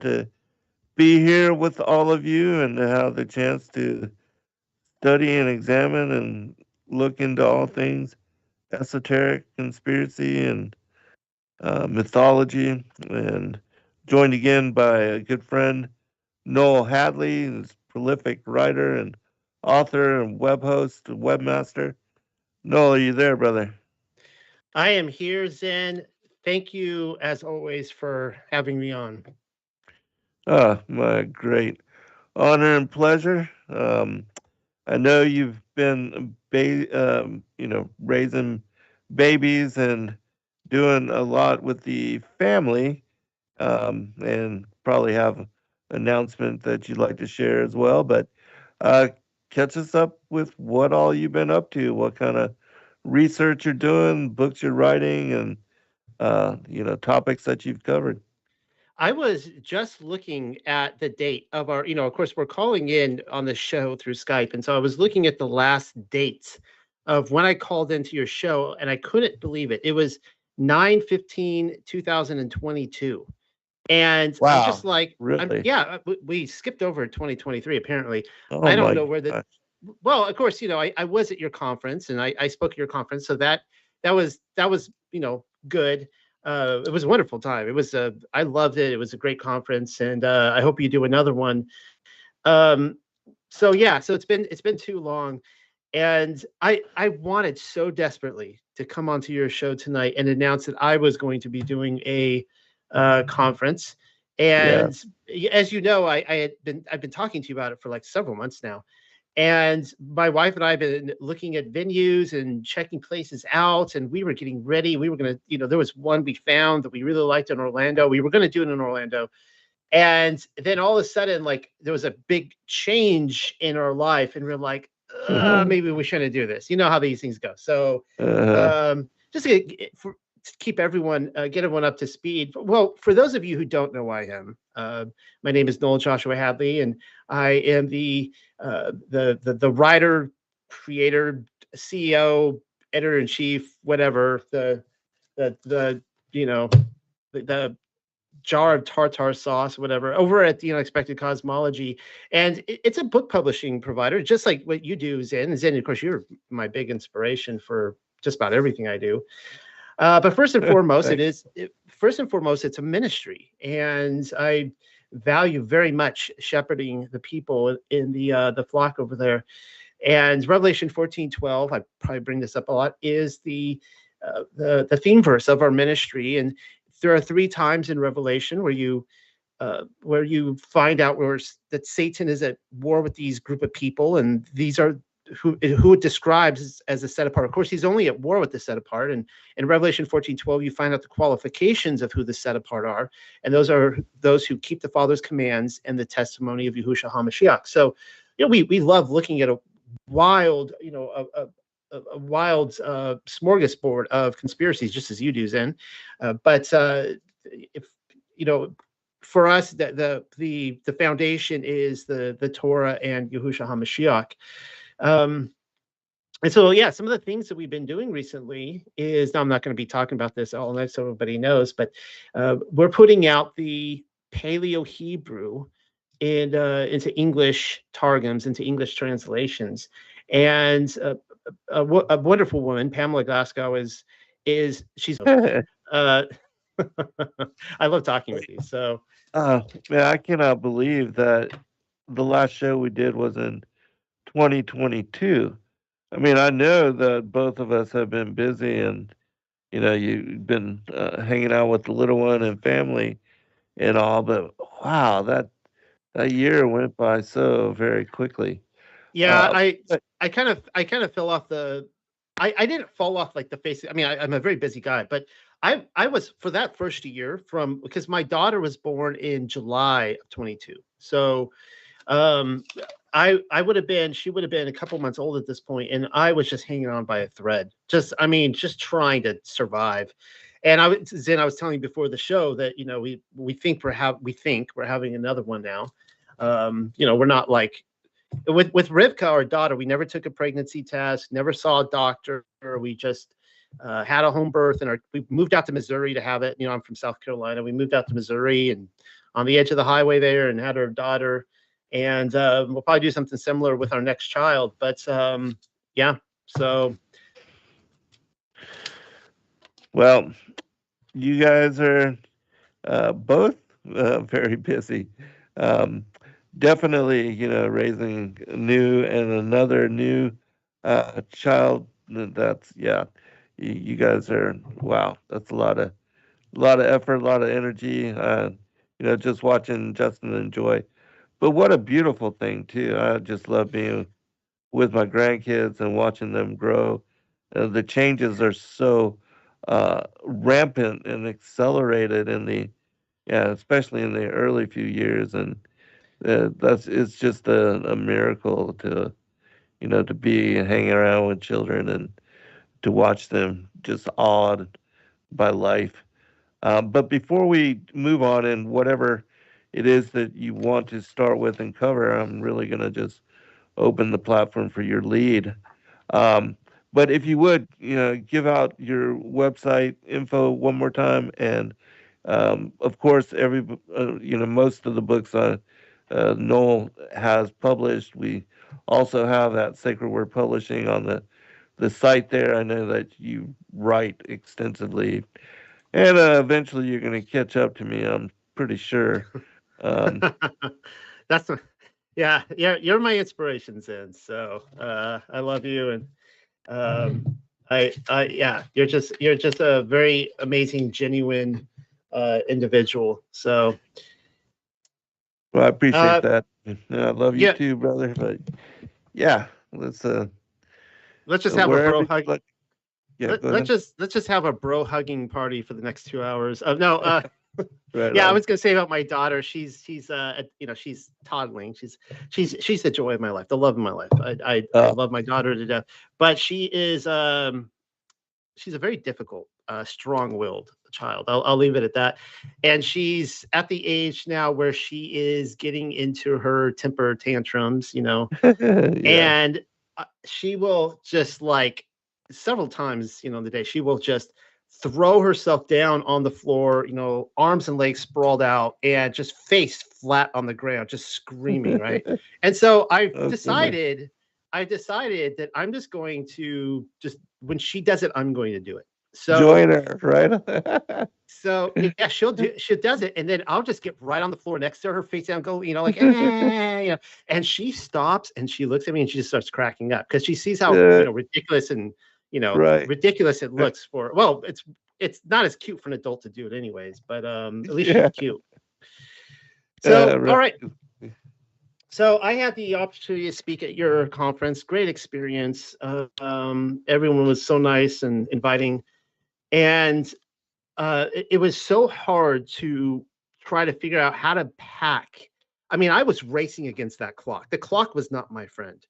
to be here with all of you and to have the chance to study and examine and look into all things esoteric, conspiracy, and mythology. And joined again by a good friend, Noel Hadley, who's a prolific writer and author and web host, webmaster. Noel, are you there, brother? I am here, Zen. Thank you, as always, for having me on. Ah, my great honor and pleasure. I know you've been, raising babies and doing a lot with the family, and probably have an announcement that you'd like to share as well. But uh, catch us up with what all you've been up to, what kind of research you're doing, books you're writing, and topics that you've covered. I was just looking at the date of our, of course, we're calling in on the show through Skype. And so I was looking at the last dates of when I called into your show, and I couldn't believe it. It was 9/15/2022. And I'm just Wow, like, really? we skipped over 2023, apparently. Oh I don't my know where the, gosh. well, of course, I was at your conference and I spoke at your conference. So that was, good. It was a wonderful time. I loved it. It was a great conference, and I hope you do another one. Um, so yeah, so it's been too long, and I wanted so desperately to come onto your show tonight and announce that I was going to be doing a conference. Yeah. And as you know, I've been talking to you about it for like several months now. And my wife and I have been looking at venues and checking places out, and we were getting ready. We were going to, there was one we found that we really liked in Orlando. We were going to do it in Orlando. And then all of a sudden, like, there was a big change in our life, and we're like, Uh-huh. maybe we shouldn't do this. You know how these things go. So, Uh-huh. just to keep everyone, get everyone up to speed. Well, for those of you who don't know who I am, my name is Noel Joshua Hadley, and I am the writer, creator, CEO, editor in chief, whatever, the you know the jar of tartar sauce, whatever, over at the Unexpected Cosmology. And it's a book publishing provider, just like what you do, Zen. Zen, of course, you're my big inspiration for just about everything I do. But first and foremost, Thanks. it's a ministry, and I value very much shepherding the people in the flock over there. And Revelation 14:12, I probably bring this up a lot, is the theme verse of our ministry. And there are three times in Revelation where you find out that Satan is at war with these group of people, and these are who it describes as a set apart. Of course, he's only at war with the set apart. And in Revelation 14:12, you find out the qualifications of who the set apart are. And those are those who keep the Father's commands and the testimony of Yahushua HaMashiach. So, we love looking at a wild, a wild smorgasbord of conspiracies, just as you do, Zen. But if for us, the foundation is the Torah and Yahushua HaMashiach. Um, and so, yeah, some of the things that we've been doing recently is, now I'm not going to be talking about this all night so everybody knows, but we're putting out the Paleo Hebrew into English targums, into English translations. And a wonderful woman, Pamela Glasgow, she's uh, I love talking with you. So Man, I cannot believe that the last show we did was in 2022. I mean, I know that both of us have been busy and, you've been hanging out with the little one and family and all, but wow, that year went by so very quickly. yeah, Uh, but I kind of fell off I didn't fall off like the face. I mean, I'm a very busy guy, but I was, for that first year, because my daughter was born in July of 22. So um I would have been she would have been a couple months old at this point, and I was just hanging on by a thread, just trying to survive. And I was telling you before the show that we think we're having another one now. We're not like with Rivka, our daughter. We never took a pregnancy test, never saw a doctor. We just had a home birth, and we moved out to Missouri to have it. I'm from South Carolina. We moved out to Missouri, and on the edge of the highway there, and had her daughter. And we'll probably do something similar with our next child. But yeah, so. Well, you guys are both very busy. Um, Definitely, raising a new and another new child. That's yeah. You guys are wow. That's a lot of effort, a lot of energy. Just watching Justin and Joy. But what a beautiful thing too. I just love being with my grandkids and watching them grow. The changes are so rampant and accelerated in the yeah, especially in the early few years, and that's it's just a miracle to be hanging around with children and to watch them just awed by life. But before we move on, and whatever it is that you want to start with and cover, I'm really going to just open the platform for your lead. Um, but if you would, give out your website info one more time, and of course, most of the books Noel has published. We also have that Sacred Word Publishing on the site there. I know that you write extensively, and eventually you're going to catch up to me. I'm pretty sure. Um, That's yeah, you're my inspiration, Zen. So I love you, and yeah, you're just a very amazing, genuine individual. So well, I appreciate uh, that. I love you yeah, too, brother. But yeah, let's let's just have a wherever bro you hug. like. Yeah, Let, go let's ahead. just let's just have a bro hugging party for the next 2 hours. No, Right yeah, I on. was gonna say about my daughter. She's toddling. She's the joy of my life, the love of my life. I Uh, love my daughter to death, but she's a very difficult, strong-willed child. I'll leave it at that. And she's at the age now where she is getting into her temper tantrums, yeah. and she will just like several times, in the day, she will just throw herself down on the floor, arms and legs sprawled out, and just face flat on the ground, just screaming, right? And so Oh goodness. I decided that I'm just going to just when she does it, I'm going to do it. So Join her, right? so yeah, she does it, and then I'll just get right on the floor next to her, face down, go, like, and she stops and she looks at me and she just starts cracking up because she sees how Yeah, ridiculous and right. ridiculous it looks for. Well, it's not as cute for an adult to do it anyways, but at least she's Yeah, cute. So all right. right, so I had the opportunity to speak at your conference. Great experience. Everyone was so nice and inviting, and it was so hard to try to figure out how to pack. I mean, I was racing against that clock. The clock was not my friend.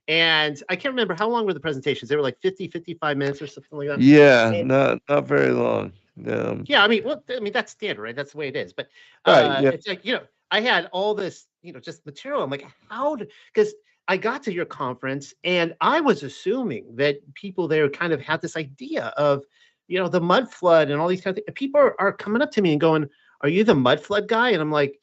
And I can't remember how long were the presentations. They were like 50, 55 minutes or something like that. Yeah, And not very long. yeah, I mean, that's standard, right? That's the way it is. But Right. Yeah. it's like, I had all this, just material. I'm like, because I got to your conference and I was assuming that people there kind of had this idea of, the mud flood and all these kind of things. People are coming up to me and going, "Are you the mud flood guy?" And I'm like,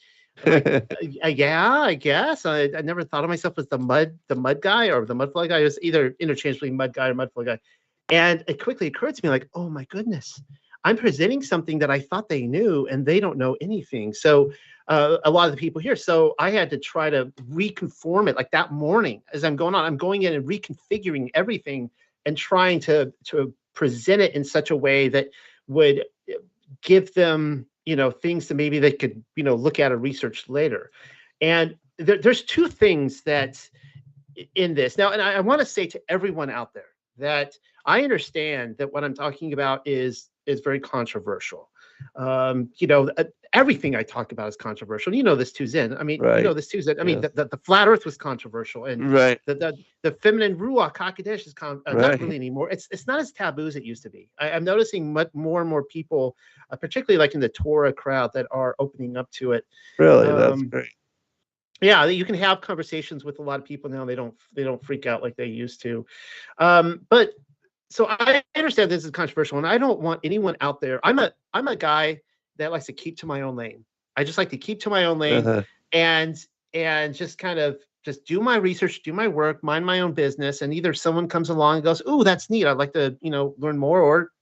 yeah, I guess. I never thought of myself as the mud guy or the mud flood guy. It was either interchangeably mud guy or mud flood guy. And it quickly occurred to me, like, oh my goodness, I'm presenting something that I thought they knew and they don't know anything. So a lot of the people here. So I had to try to reconform it like that morning as I'm going on. I'm going in and reconfiguring everything and trying to present it in such a way that would give them, things that maybe they could, look at or research later. And there's two things that in this now, and I want to say to everyone out there that I understand that what I'm talking about is very controversial. Everything I talk about is controversial. You know this too, Zen. I mean, you know Right. this too, Zen. I mean, Yes. the flat Earth was controversial, and Right. the feminine ruach hakodesh is not Right. really anymore. It's not as taboo as it used to be. I'm noticing more and more people, particularly like in the Torah crowd, that are opening up to it. Really, that's Um, great. yeah, you can have conversations with a lot of people now. They don't freak out like they used to. But so I understand this is controversial, and I don't want anyone out there. I'm a guy that likes to keep to my own lane. I just like to keep to my own lane Uh-huh. and just kind of just do my research, do my work, mind my own business. And either someone comes along and goes, "Ooh, that's neat. I'd like to, learn more," or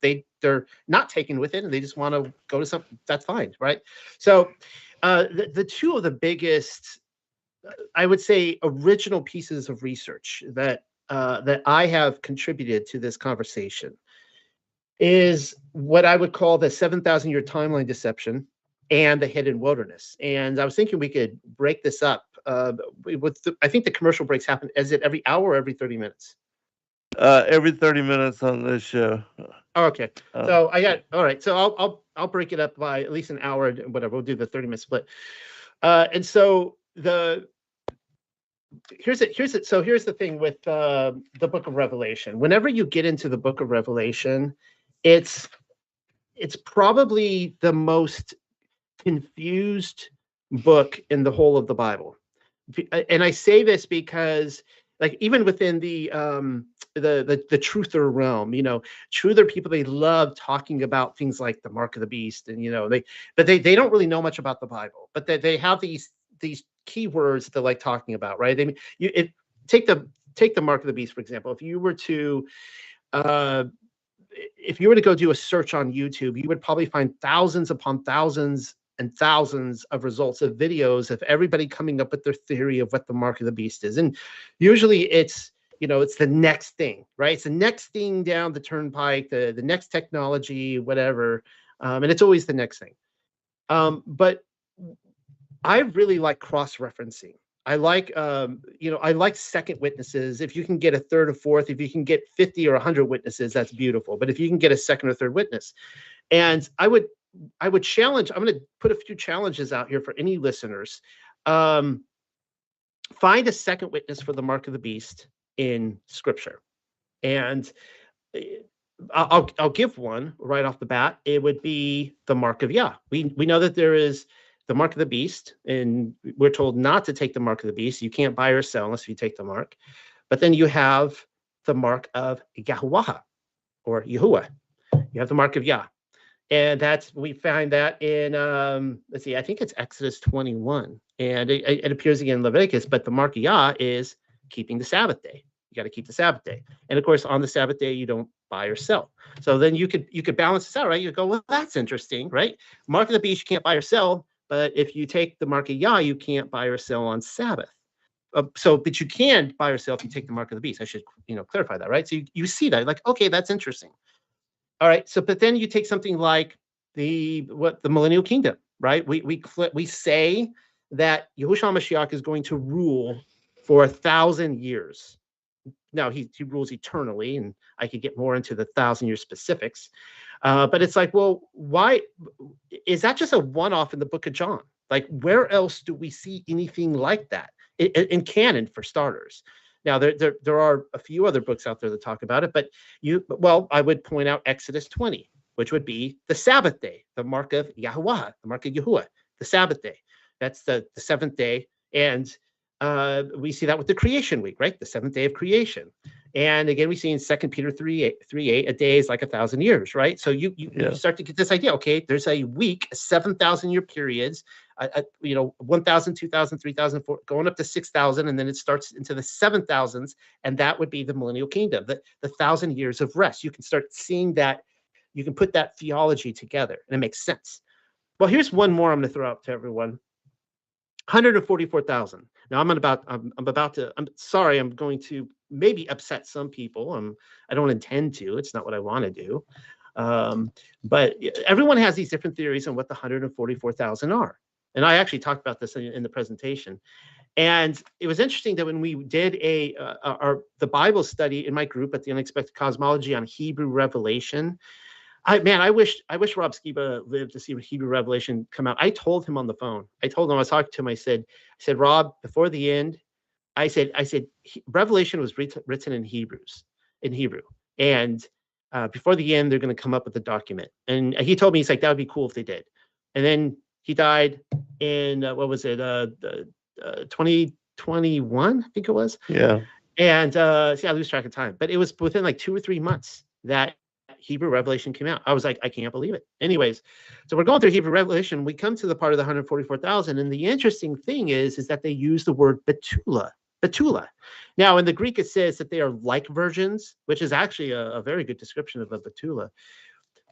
they're not taken with it and they just want to go to something. That's fine, right? So, the two of the biggest, I would say, original pieces of research that I have contributed to this conversation is what I would call the 7,000-year timeline deception and the hidden wilderness. And I was thinking we could break this up. I think the commercial breaks happen. Is it every hour or every 30 minutes? Every 30 minutes on this show. Oh, okay. Um, So all right. So I'll break it up by at least an hour, whatever. We'll do the 30-minute split. And so here's it. So here's the thing with the book of Revelation. Whenever you get into the book of Revelation, it's probably the most confused book in the whole of the Bible. And I say this because, like, even within the truther realm, truther people, they love talking about things like the mark of the beast, and they don't really know much about the Bible, but they have these keywords that they like talking about, right? I mean, take the mark of the beast, for example. If you were to go do a search on YouTube, you would probably find thousands upon thousands and thousands of results of videos of everybody coming up with their theory of what the mark of the beast is. And usually it's the next thing, right? It's the next thing down the turnpike, the next technology, whatever. And it's always the next thing. But I really like cross-referencing. I like, I like second witnesses. If you can get a third or fourth, if you can get 50 or 100 witnesses, that's beautiful. But if you can get a second or third witness, and I would challenge, I'm going to put a few challenges out here for any listeners. Find a second witness for the mark of the beast in Scripture. And I'll give one right off the bat. It would be the mark of Yah. We know that there is the mark of the beast, and we're told not to take the mark of the beast. You can't buy or sell unless you take the mark. But then you have the mark of Yahuwah, or Yahuwah. You have the mark of Yah. And we find that in, let's see, I think it's Exodus 21. And it appears again in Leviticus, but the mark of Yah is keeping the Sabbath day. You got to keep the Sabbath day. And of course, on the Sabbath day, you don't buy or sell. So then you could balance this out, right? You go, well, that's interesting, right? Mark of the beast, you can't buy or sell. But if you take the mark of Yah, you can't buy or sell on Sabbath. But you can buy or sell if you take the mark of the beast. I should, clarify that, right? So you see that, like, okay, that's interesting. All right. So, but then you take something like the Millennial Kingdom, right? We say that Yahushua Mashiach is going to rule for 1,000 years. Now he rules eternally, and I could get more into the 1,000-year specifics. But it's like, well, why is that just a one-off in the book of John? Like, where else do we see anything like that in canon, for starters? Now, there are a few other books out there that talk about it, but I would point out Exodus 20, which would be the Sabbath day, the mark of Yahuwah, the mark of Yahuwah, the Sabbath day. That's the seventh day. And we see that with the creation week, right? The seventh day of creation. And again, we see in 2 Peter 3:8, a day is like 1,000 years, right? So you start to get this idea. Okay, there's a week, 7,000-year periods, 1,000, 2,000, 3,000, going up to 6,000, and then it starts into the 7,000s, and that would be the Millennial Kingdom, the 1,000 years of rest. You can start seeing that. You can put that theology together, and it makes sense. Well, here's one more I'm going to throw out to everyone. 144,000. Now I'm sorry, I'm going to maybe upset some people. I don't intend to. It's not what I want to do. But everyone has these different theories on what the 144,000 are. And I actually talked about this in the presentation. And it was interesting that when we did the Bible study in my group at the Unexpected Cosmology on Hebrew Revelation, I wish Rob Skiba lived to see Hebrew Revelation come out. I told him on the phone. I was talking to him. I said, Rob, before the end, I said, Revelation was written in Hebrew, and before the end, they're going to come up with a document. And he told me, he's like, that would be cool if they did. And then he died in 2021, I think it was. Yeah. And I lose track of time, but it was within like 2 or 3 months that Hebrew Revelation came out. I was like, I can't believe it. Anyways, so we're going through Hebrew Revelation. We come to the part of the 144,000, and the interesting thing is that they use the word Betula. Betula. Now, in the Greek, it says that they are like virgins, which is actually a very good description of a Betula.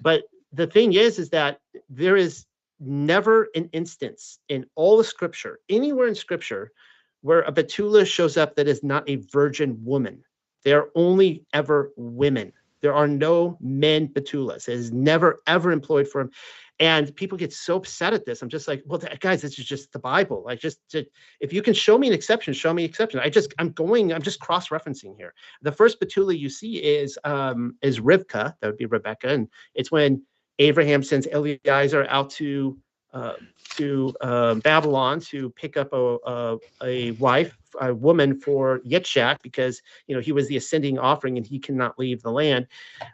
But the thing is that there is never an instance in all of Scripture, anywhere in Scripture, where a Betula shows up that is not a virgin woman. They are only ever women. There are no men Betulas. It is never, ever employed for him. And people get so upset at this. I'm just like, well, guys, this is just the Bible. Like, if you can show me an exception, show me an exception. I'm just cross-referencing here. The first Betula you see is Rivka. That would be Rebecca. And it's when Abraham sends Eliezer out to Babylon to pick up a wife, a woman for Yitzhak, because he was the ascending offering and he cannot leave the land.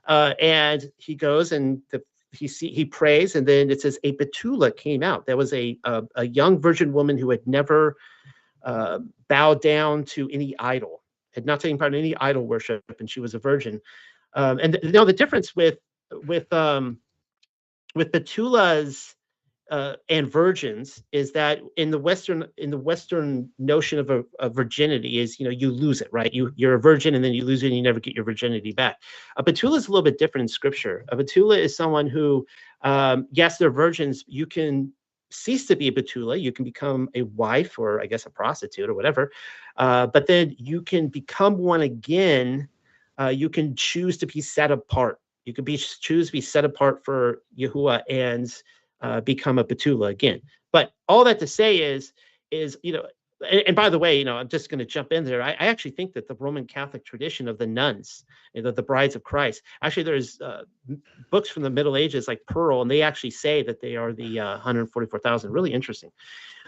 And he goes and he prays, and then it says a Betula came out. That was a young virgin woman who had never bowed down to any idol, had not taken part in any idol worship, and she was a virgin. And the difference with Betulas and virgins is that in the Western notion of a virginity is, you lose it, right? You're a virgin and then you lose it and you never get your virginity back. A Betula is a little bit different in Scripture. A Betula is someone who, yes, they're virgins. You can cease to be a Betula. You can become a wife, or I guess a prostitute or whatever. But then you can become one again. You can choose to be set apart. You could choose to be set apart for Yahuwah and become a Betula again. But all that to say is and by the way, I'm just going to jump in there. I actually think that the Roman Catholic tradition of the nuns, the brides of Christ, actually there's books from the Middle Ages like Pearl, and they actually say that they are the 144,000. Really interesting.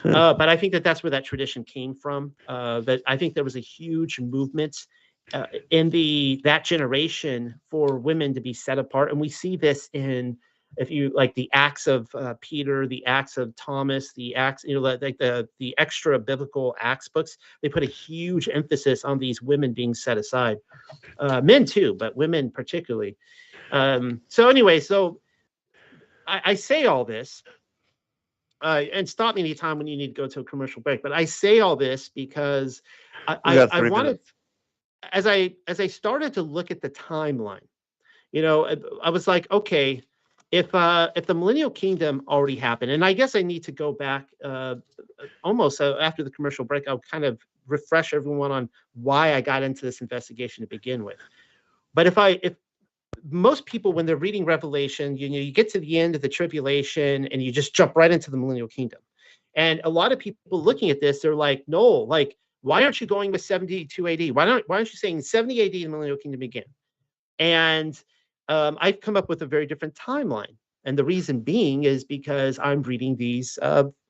But I think that that's where that tradition came from. That I think there was a huge movement in that generation for women to be set apart. And we see this in, if you like, the Acts of Peter, the Acts of Thomas, the Acts, like the extra biblical Acts books, they put a huge emphasis on these women being set aside. Men too, but women particularly. So anyway, I say all this, and stop me anytime when you need to go to a commercial break, but I say all this because I wanted, as I started to look at the timeline, I was like, okay, if the Millennial Kingdom already happened, and I guess I need to go back almost after the commercial break, I'll kind of refresh everyone on why I got into this investigation to begin with. But if most people, when they're reading Revelation, you get to the end of the tribulation and you just jump right into the Millennial Kingdom. And a lot of people looking at this, they're like, no, like, why aren't you going with 72 AD? Why aren't you saying 70 AD the Millennial Kingdom began? And I've come up with a very different timeline. And the reason being is because I'm reading these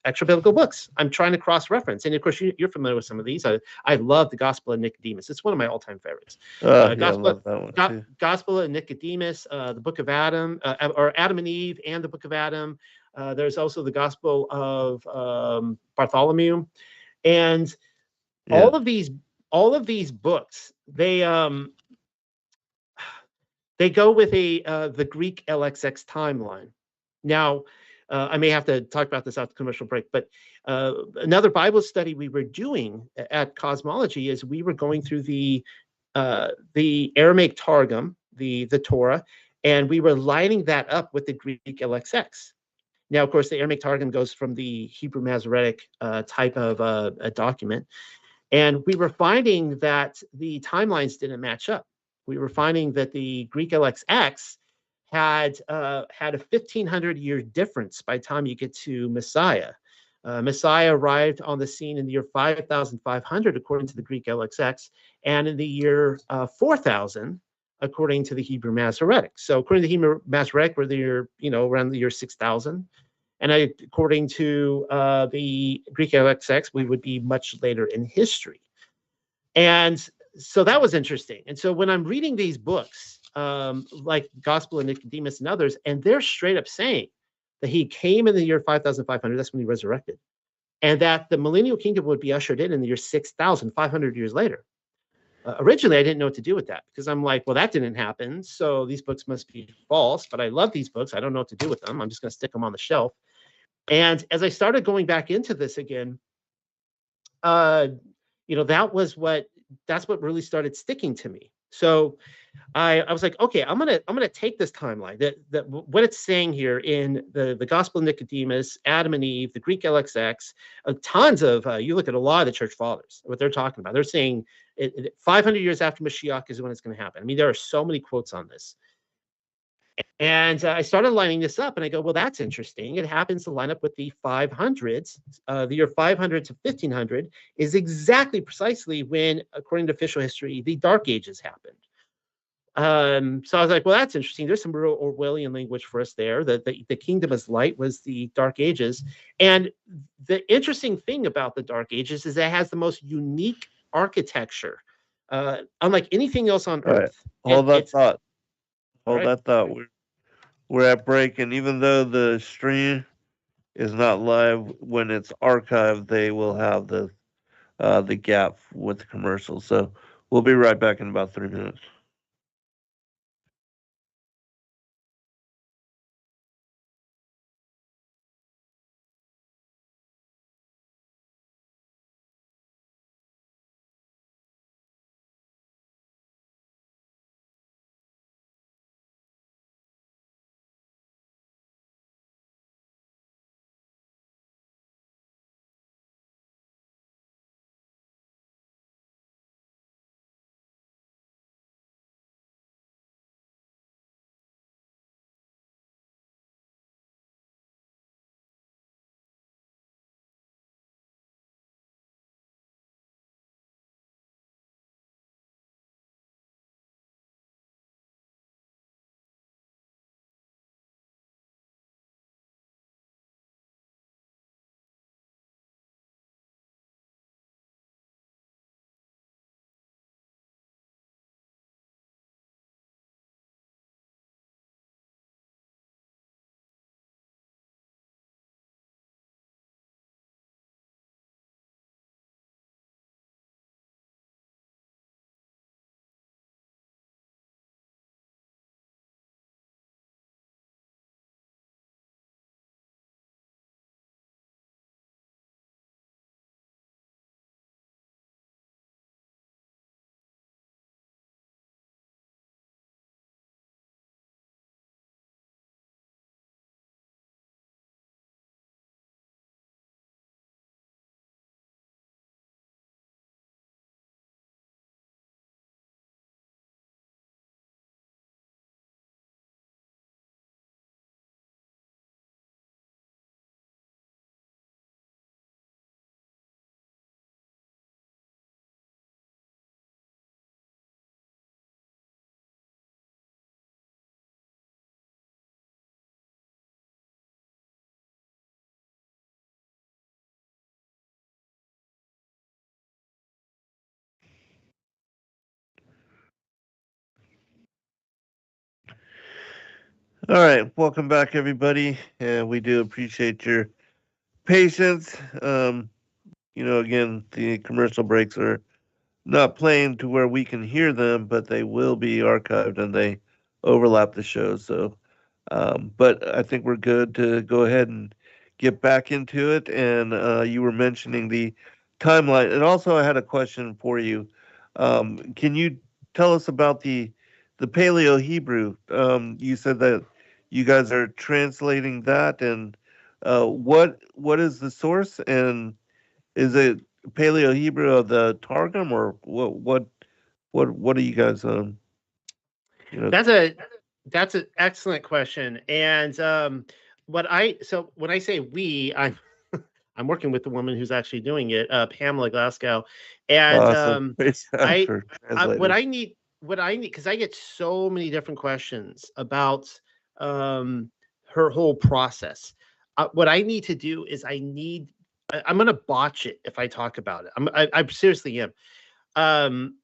extra biblical books. I'm trying to cross-reference. And of course, you're familiar with some of these. I love the Gospel of Nicodemus. It's one of my all-time favorites. I love that one too. Gospel of Nicodemus, the Book of Adam, or Adam and Eve and the Book of Adam. There's also the Gospel of Bartholomew. And all of these books, they go with the Greek LXX timeline. Now, I may have to talk about this after the commercial break, but another Bible study we were doing at Cosmology is we were going through the Aramaic Targum, the Torah, and we were lining that up with the Greek LXX. Now, of course, the Aramaic Targum goes from the Hebrew Masoretic type of a document, and we were finding that the timelines didn't match up. We were finding that the Greek LXX had a 1,500-year difference by the time you get to Messiah. Messiah arrived on the scene in the year 5,500, according to the Greek LXX, and in the year 4,000, according to the Hebrew Masoretic. So according to the Hebrew Masoretic, we're there, around the year 6,000. And according to the Greek LXX, we would be much later in history. And so that was interesting. And so when I'm reading these books, like Gospel of Nicodemus and others, and they're straight up saying that he came in the year 5,500, that's when he resurrected, and that the Millennial Kingdom would be ushered in the year 6,500 years later. Originally, I didn't know what to do with that because I'm like, well, that didn't happen. So these books must be false, but I love these books. I don't know what to do with them. I'm just going to stick them on the shelf. And as I started going back into this again, uh, that's what really started sticking to me. So I was like, okay, I'm gonna take this timeline that what it's saying here in the Gospel of Nicodemus, Adam and Eve, the Greek LXX, tons of you look at a lot of the church fathers, what they're talking about. They're saying 500 years after Mashiach is when it's going to happen. I mean, there are so many quotes on this. And I started lining this up, and I go, well, that's interesting. It happens to line up with the 500s. The year 500 to 1500 is exactly precisely when, according to official history, the Dark Ages happened. So I was like, well, that's interesting. There's some real Orwellian language for us there. The kingdom as light was the Dark Ages. And the interesting thing about the Dark Ages is that it has the most unique architecture, unlike anything else on All right. Earth. Hold that thought. All Hold right. that thought. We're at break, and even though the stream is not live, when it's archived, they will have the gap with the commercials. So we'll be right back in about 3 minutes. All right, welcome back, everybody, and we do appreciate your patience. Again, the commercial breaks are not playing to where we can hear them, but they will be archived and they overlap the show. So, but I think we're good to go ahead and get back into it. And you were mentioning the timeline, and also I had a question for you. Can you tell us about the Paleo Hebrew? You said that you guys are translating that, and what is the source, and is it Paleo Hebrew of the Targum, or what are you guys That's an excellent question. And when I say we, I'm working with the woman who's actually doing it, Pamela Glasgow, and awesome. Praise God I, for I translators. what I need, because I get so many different questions about her whole process. What I need to do is I'm going to botch it if I talk about it. I seriously am. Um,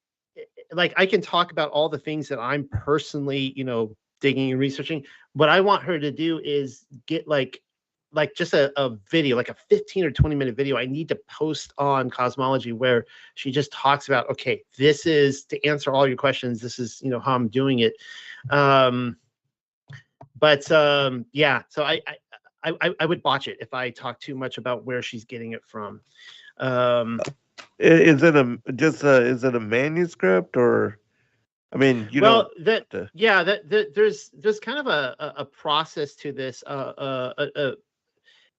like I can talk about all the things that I'm personally, digging and researching. What I want her to do is get like like just a video, like a 15 or 20-minute video I need to post on Cosmology, where she just talks about, okay, this is to answer all your questions. This is, how I'm doing it. Yeah, so I would botch it if I talk too much about where she's getting it from. Is it is it a manuscript, or I mean, you don't Well, have to. there's kind of a process to this,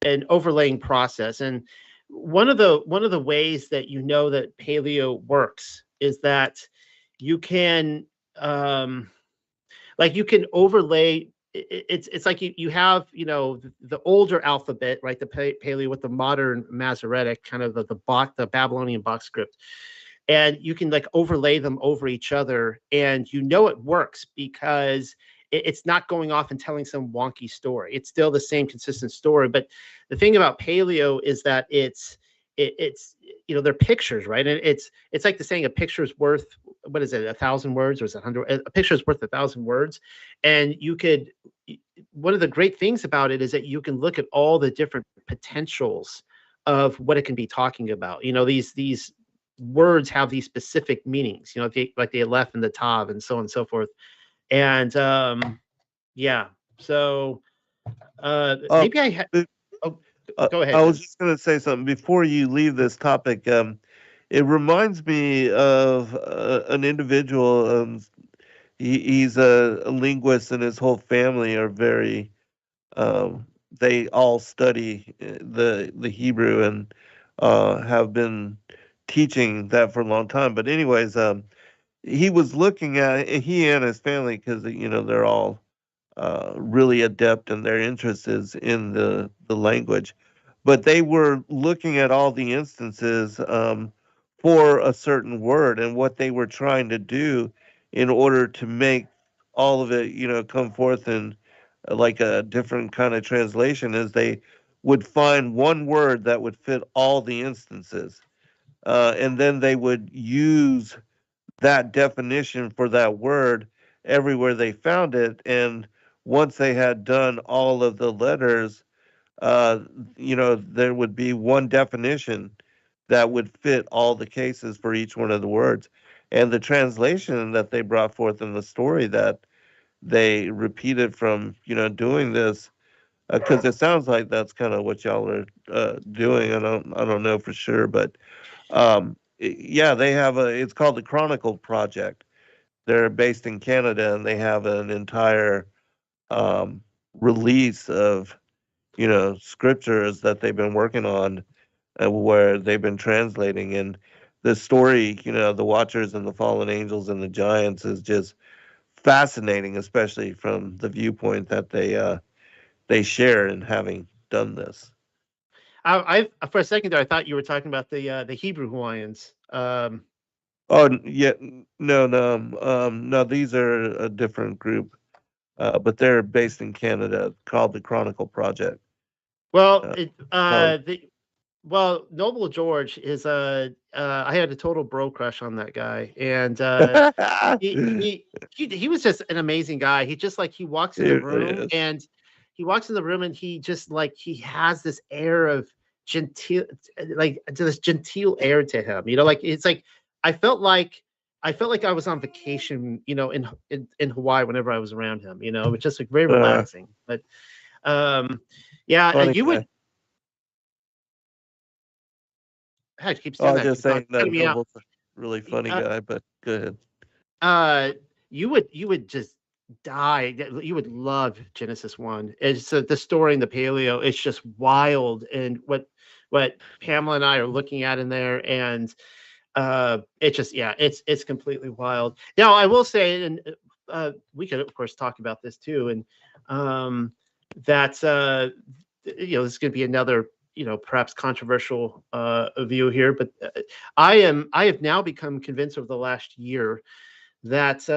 an overlaying process, and one of the ways that that paleo works is that you can like you can overlay. It's like you have the older alphabet, right, the paleo, with the modern Masoretic, kind of the Babylonian box script, and you can like overlay them over each other, and it works because it's not going off and telling some wonky story. It's still the same consistent story. But the thing about paleo is that it's they're pictures, right? And it's like the saying, a picture's worth, what is it, 1,000 words, or is it 100? A picture's worth 1,000 words. And one of the great things about it is that you can look at all the different potentials of what it can be talking about. These words have these specific meanings, like the aleph and the tav, and so on and so forth. And yeah, so Oh, maybe oh, go I ahead, was Jen. just going to say something before you leave this topic. It reminds me of an individual. He's a linguist, and his whole family are very. They all study the Hebrew, and have been teaching that for a long time. But anyways, he was looking at, he and his family, because they're all really adept, and their interest is in the language, but they were looking at all the instances for a certain word, and what they were trying to do in order to make all of it come forth in like a different kind of translation, is they would find one word that would fit all the instances, and then they would use that definition for that word everywhere they found it. And once they had done all of the letters, uh, there would be one definition that would fit all the cases for each one of the words. And the translation that they brought forth in the story that they repeated from, doing this, because it sounds like that's kind of what y'all are doing. I don't know for sure, but yeah, they have it's called the Chronicle Project. They're based in Canada, and they have an entire um, release of scriptures that they've been working on, where they've been translating. And the story, the Watchers and the Fallen Angels and the Giants, is just fascinating, especially from the viewpoint that they share in having done this. I for a second there, I thought you were talking about the Hebrew Hawaiians. Oh, yeah, no, no, no. These are a different group, but they're based in Canada, called the Chronicle Project. Well, Uh, Probably. Noble George is I had a total bro crush on that guy, and he he he was just an amazing guy. He walks in the It really room, is. and he just like he has this air of genteel, like this genteel air to him. Like it's like I felt like I felt like I was on vacation, in Hawaii whenever I was around him. It was just like very Uh, relaxing. But yeah, Funny you guy. would. Heck, keep Oh, saying I was that. just Keep saying that cutting me out. Noble's a really funny Uh, guy, but go ahead. uh, you would just die. You would love Genesis 1. It's the story in the paleo. It's just wild, and what Pamela and I are looking at in there, and it just, yeah, it's completely wild. Now I will say, and we could of course talk about this too, and that's this is going to be another perhaps controversial view here, but I have now become convinced over the last year that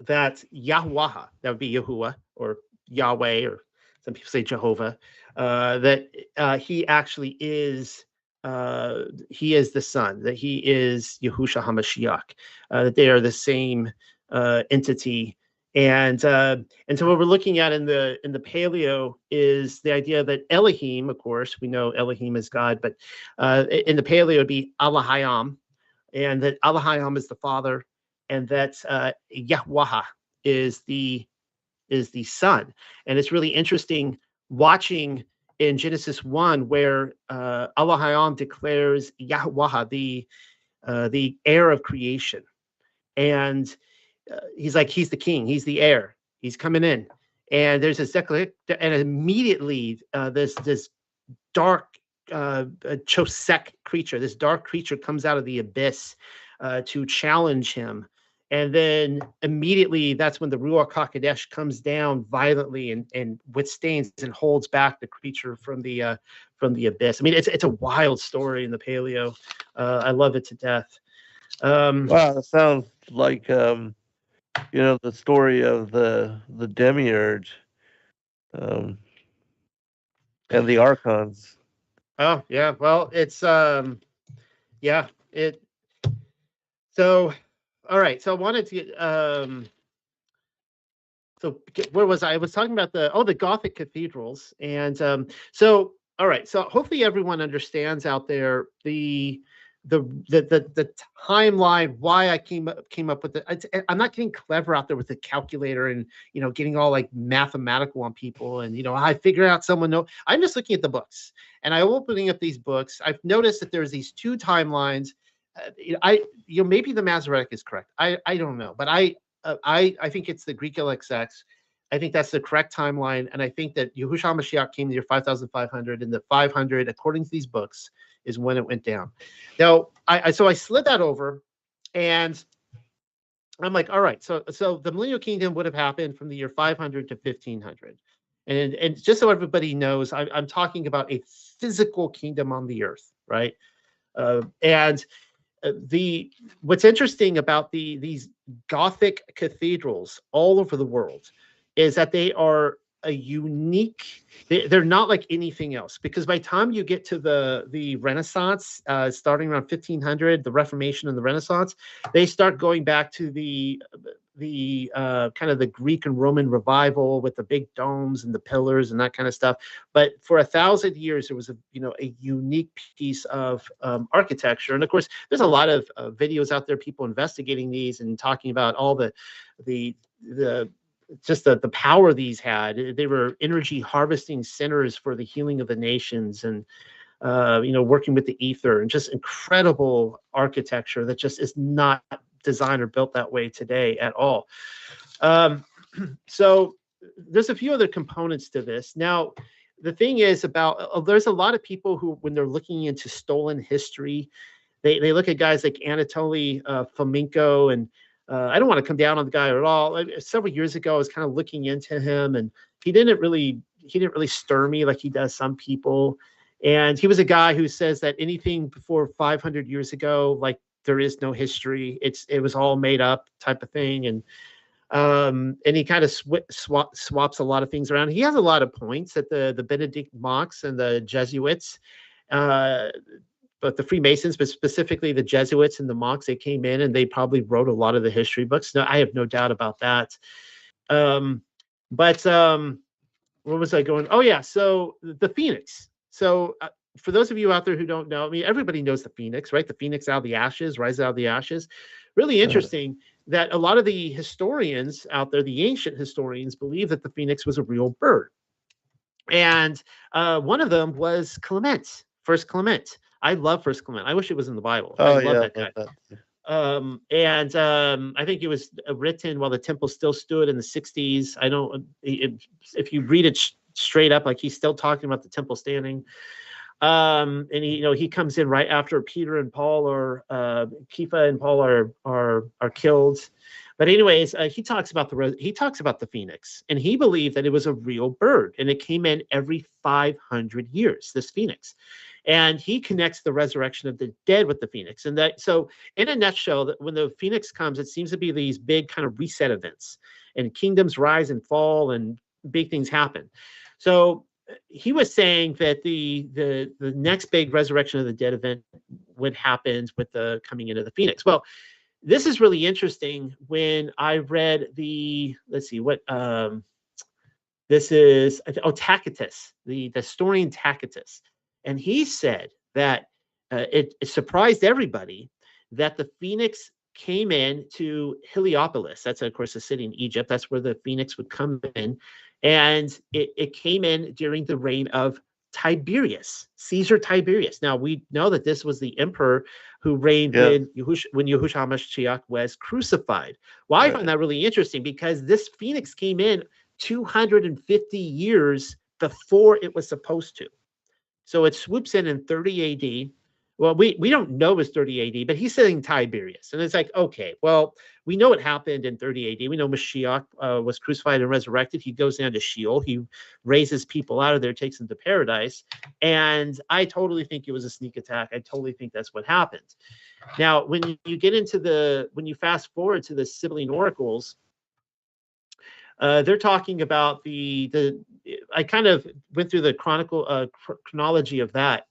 that Yahweh, that would be Yahuwah or Yahweh, or some people say Jehovah, that he is the Son, that he is Yahushua Hamashiach, that they are the same entity, And so what we're looking at in the paleo is the idea that Elohim, of course, we know Elohim is God, but in the paleo it'd be Allahayam, and that Allahayam is the Father, and that Yahweh is the Son. And it's really interesting watching in Genesis 1 where Allahayam declares Yahweh the heir of creation, and he's like, he's the king, he's the heir, he's coming in. And there's this declaration, and immediately this dark Chosek creature, this dark creature comes out of the abyss to challenge him. And then immediately that's when the Ruach HaKodesh comes down violently and withstands and holds back the creature from the abyss. I mean, it's a wild story in the paleo. I love it to death. Wow, that sounds like the story of the demiurge, and the archons. Oh yeah, well, it's yeah, it. So, all right. So I wanted to get so where was I? I was talking about the Gothic cathedrals, and so all right. So hopefully everyone understands out there the timeline, why I came up with it. I'm not getting clever out there with the calculator and getting all like mathematical on people, and I figure out someone know. I'm just looking at the books, and I'm opening up these books. I've noticed that there's these two timelines. Maybe the Masoretic is correct. I don't know, but I think it's the Greek LXX. I think that's the correct timeline, and I think that Yahushua Mashiach came in the year 5,500, and the 500, according to these books, is when it went down. Now, I slid that over, and I'm like, all right, so the Millennial Kingdom would have happened from the year 500 to 1500, and just so everybody knows, I'm talking about a physical kingdom on the earth, right? What's interesting about these Gothic cathedrals all over the world is that they are a unique. They're not like anything else, because by the time you get to the Renaissance, starting around 1500, the Reformation and the Renaissance, they start going back to the kind of the Greek and Roman revival with the big domes and the pillars and that kind of stuff. But for 1,000 years, there was a unique piece of architecture. And of course, there's a lot of videos out there, people investigating these and talking about all the power these had. They were energy harvesting centers for the healing of the nations, and working with the ether, and just incredible architecture that just is not designed or built that way today at all. So there's a few other components to this. Now, the thing is there's a lot of people who, when they're looking into stolen history, they look at guys like Anatoly Fomenko, and I don't want to come down on the guy at all. Several years ago, I was kind of looking into him, and he didn't really stir me like he does some people. And he was a guy who says that anything before 500 years ago, like, there is no history. It was all made up type of thing. And he kind of swaps a lot of things around. He has a lot of points that the Benedict monks and the Jesuits, but the Freemasons, but specifically the Jesuits and the monks, they came in and they probably wrote a lot of the history books. No, I have no doubt about that. But where was I going? Oh yeah, so the Phoenix. So for those of you out there who don't know, I mean, everybody knows the Phoenix, right? The Phoenix out of the ashes, rise out of the ashes. Really interesting that a lot of the historians out there, the ancient historians, believe that the Phoenix was a real bird. And one of them was Clement, First Clement. I love First Clement. I wish it was in the Bible. I love that guy. I think it was written while the temple still stood in the 60s. If you read it straight up, like, he's still talking about the temple standing. And he comes in right after Peter and Paul Kepha and Paul are killed. But anyways, he talks about the Phoenix, and he believed that it was a real bird, and it came in every 500 years, this Phoenix. And he connects the resurrection of the dead with the Phoenix. And so in a nutshell, that when the Phoenix comes, it seems to be these big kind of reset events, and kingdoms rise and fall, and big things happen. So he was saying that the next big resurrection of the dead event would happen with the coming into the Phoenix. Well, this is really interesting. When I read the, let's see what, this is, Tacitus, the historian Tacitus, and he said that it surprised everybody that the phoenix came in to Heliopolis. That's, of course, a city in Egypt. That's where the phoenix would come in. And it came in during the reign of Tiberius, Caesar Tiberius. Now, we know that this was the emperor who reigned Yeah. when Yahushua HaMashiach was crucified. Well, I find Right. that really interesting because this phoenix came in 250 years before it was supposed to. So it swoops in 30 AD. Well, we don't know it's 30 AD, but he's saying Tiberius. And it's like, okay, well, we know it happened in 30 AD. We know Mashiach was crucified and resurrected. He goes down to Sheol. He raises people out of there, takes them to paradise. And I totally think it was a sneak attack. I totally think that's what happened. Now, when you get into when you fast forward to the Sibylline oracles, they're talking about I kind of went through the chronology of that,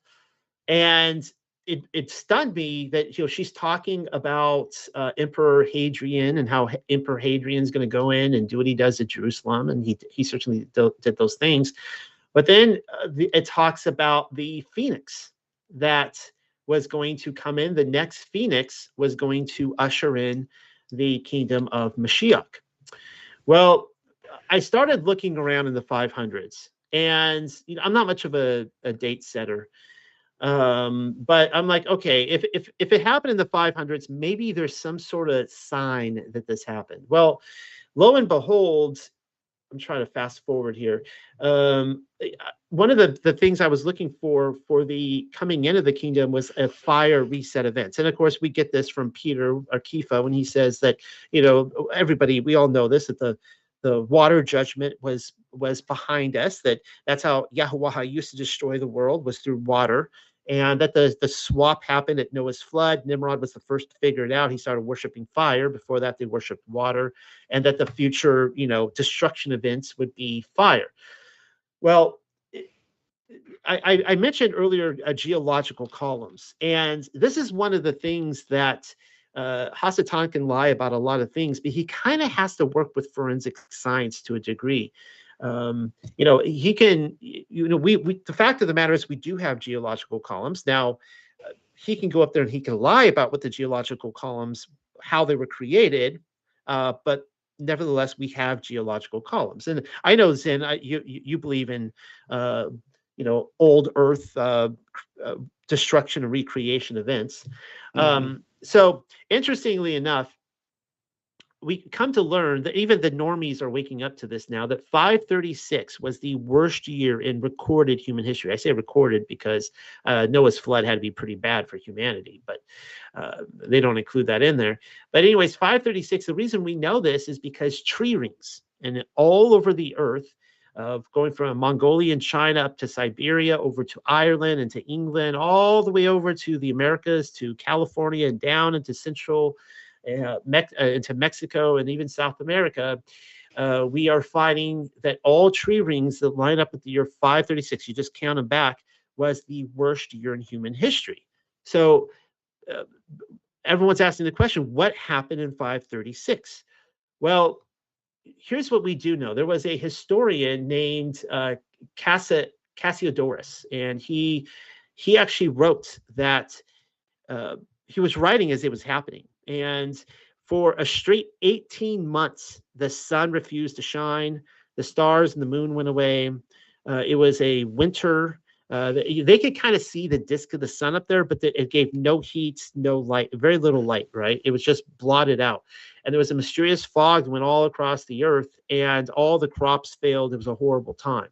and it stunned me that she's talking about Emperor Hadrian and how Emperor Hadrian's going to go in and do what he does at Jerusalem, and he certainly did those things. But then it talks about the phoenix that was going to come in. The next phoenix was going to usher in the kingdom of Mashiach. Well, I started looking around in the 500s, and I'm not much of a date setter, but I'm like, okay, if it happened in the 500s, maybe there's some sort of sign that this happened. Well, lo and behold, I'm trying to fast forward here. One of the things I was looking for the coming into the kingdom was a fire reset events. And of course, we get this from Peter or Kepha when he says that, everybody, we all know this, that the water judgment was behind us, that's how Yahweh used to destroy the world, was through water. And that the swap happened at Noah's flood. Nimrod was the first to figure it out. He started worshiping fire. Before that, they worshiped water. And that the future, destruction events would be fire. Well, I mentioned earlier geological columns. And this is one of the things that Hasatan can lie about a lot of things, but he kind of has to work with forensic science to a degree. He can, the fact of the matter is we do have geological columns. Now, he can go up there and he can lie about what the geological columns, how they were created, but nevertheless, we have geological columns. And I know, Zen, you believe in, old Earth destruction and recreation events. Mm-hmm. So interestingly enough, we come to learn that even the normies are waking up to this now, that 536 was the worst year in recorded human history. I say recorded because Noah's flood had to be pretty bad for humanity, but they don't include that in there. But anyways, 536, the reason we know this is because tree rings and all over the earth, going from Mongolia and China up to Siberia, over to Ireland and to England, all the way over to the Americas, to California and down into central into Mexico and even South America, we are finding that all tree rings that line up with the year 536, you just count them back, was the worst year in human history. So everyone's asking the question, what happened in 536? Well, here's what we do know. There was a historian named Cassiodorus, and he actually wrote that he was writing as it was happening. And for a straight 18 months, the sun refused to shine. The stars and the moon went away. It was a winter. They could kind of see the disk of the sun up there, but it gave no heat, no light, very little light, right? It was just blotted out. And there was a mysterious fog that went all across the earth, and all the crops failed. It was a horrible time.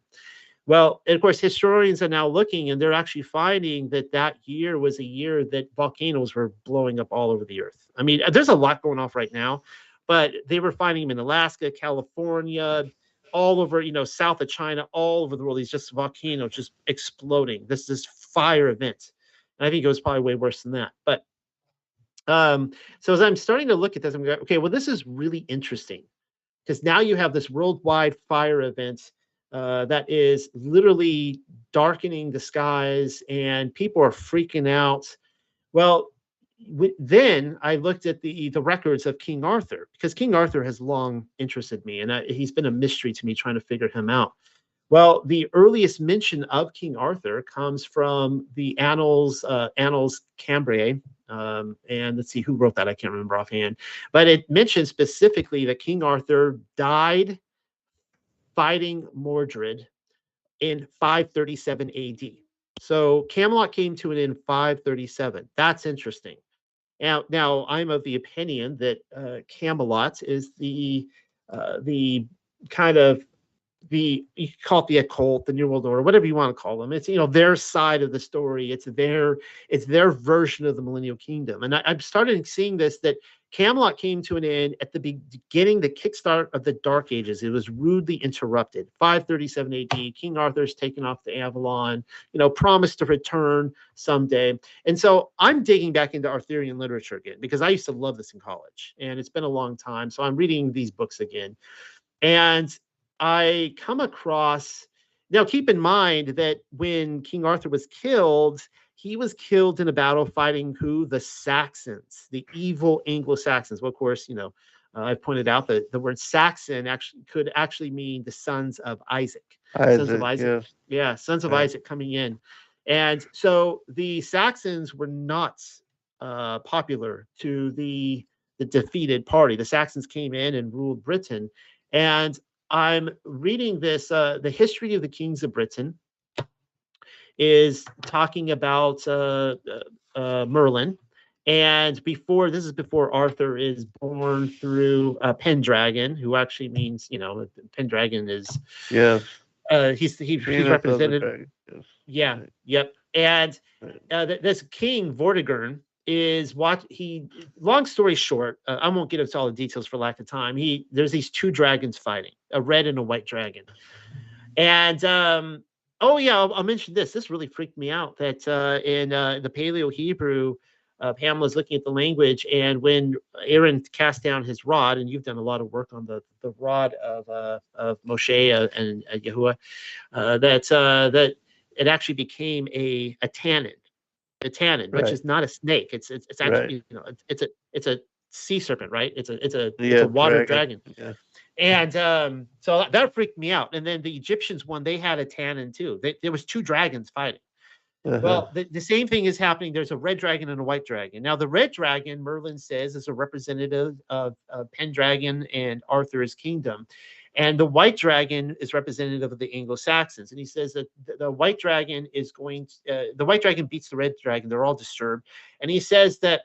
Well, and of course, historians are now looking, and they're actually finding that year was a year that volcanoes were blowing up all over the earth. I mean, there's a lot going off right now, but they were finding them in Alaska, California, all over, south of China, all over the world. These just volcanoes just exploding. This fire event. And I think it was probably way worse than that. But so as I'm starting to look at this, I'm going, okay, well, this is really interesting because now you have this worldwide fire event that is literally darkening the skies, and people are freaking out. Well, then I looked at the records of King Arthur, because King Arthur has long interested me, and he's been a mystery to me trying to figure him out. Well, the earliest mention of King Arthur comes from the Annals Cambriae, and let's see who wrote that. I can't remember offhand, but it mentions specifically that King Arthur died fighting Mordred in 537 AD. So Camelot came to an end in 537. That's interesting. Now I'm of the opinion that Camelot is the kind of you call it the occult, the New World Order, whatever you want to call them. It's their side of the story. It's their version of the Millennial Kingdom. And I've started seeing this, that Camelot came to an end at the beginning, the kickstart of the Dark Ages. It was rudely interrupted. 537 AD, King Arthur's taken off to Avalon, promised to return someday. And so I'm digging back into Arthurian literature again, because I used to love this in college, and it's been a long time. So I'm reading these books again. And I come across, now keep in mind that when King Arthur was killed, he was killed in a battle fighting who? The Saxons, the evil Anglo-Saxons. Well, of course, I've pointed out that the word Saxon could actually mean the sons of Isaac. Sons of Isaac. Yes. Yeah, sons of Isaac coming in. And so the Saxons were not popular to the defeated party. The Saxons came in and ruled Britain. And I'm reading this, the history of the kings of Britain is talking about Merlin. And this is before Arthur is born through Pendragon, who actually means, Pendragon is, he's represented. Yeah, yep. And this king, Vortigern, is long story short, I won't get into all the details for lack of time. There's these two dragons fighting, a red and a white dragon. And I'll mention this really freaked me out, that in the Paleo Hebrew, Pamela's looking at the language, and when Aaron cast down his rod, and you've done a lot of work on the rod of Moshe and Yahuwah, that it actually became a tannin. A tannin, which is not a snake. It's actually it's a sea serpent, right? It's a water dragon. Yeah. And so that freaked me out. And then the Egyptians they had a tannin too. There was two dragons fighting. Well, the same thing is happening. There's a red dragon and a white dragon. Now, the red dragon, Merlin says, is a representative of Pendragon and Arthur's kingdom. And the white dragon is representative of the Anglo-Saxons. And he says that the white dragon the white dragon beats the red dragon. They're all disturbed. And he says that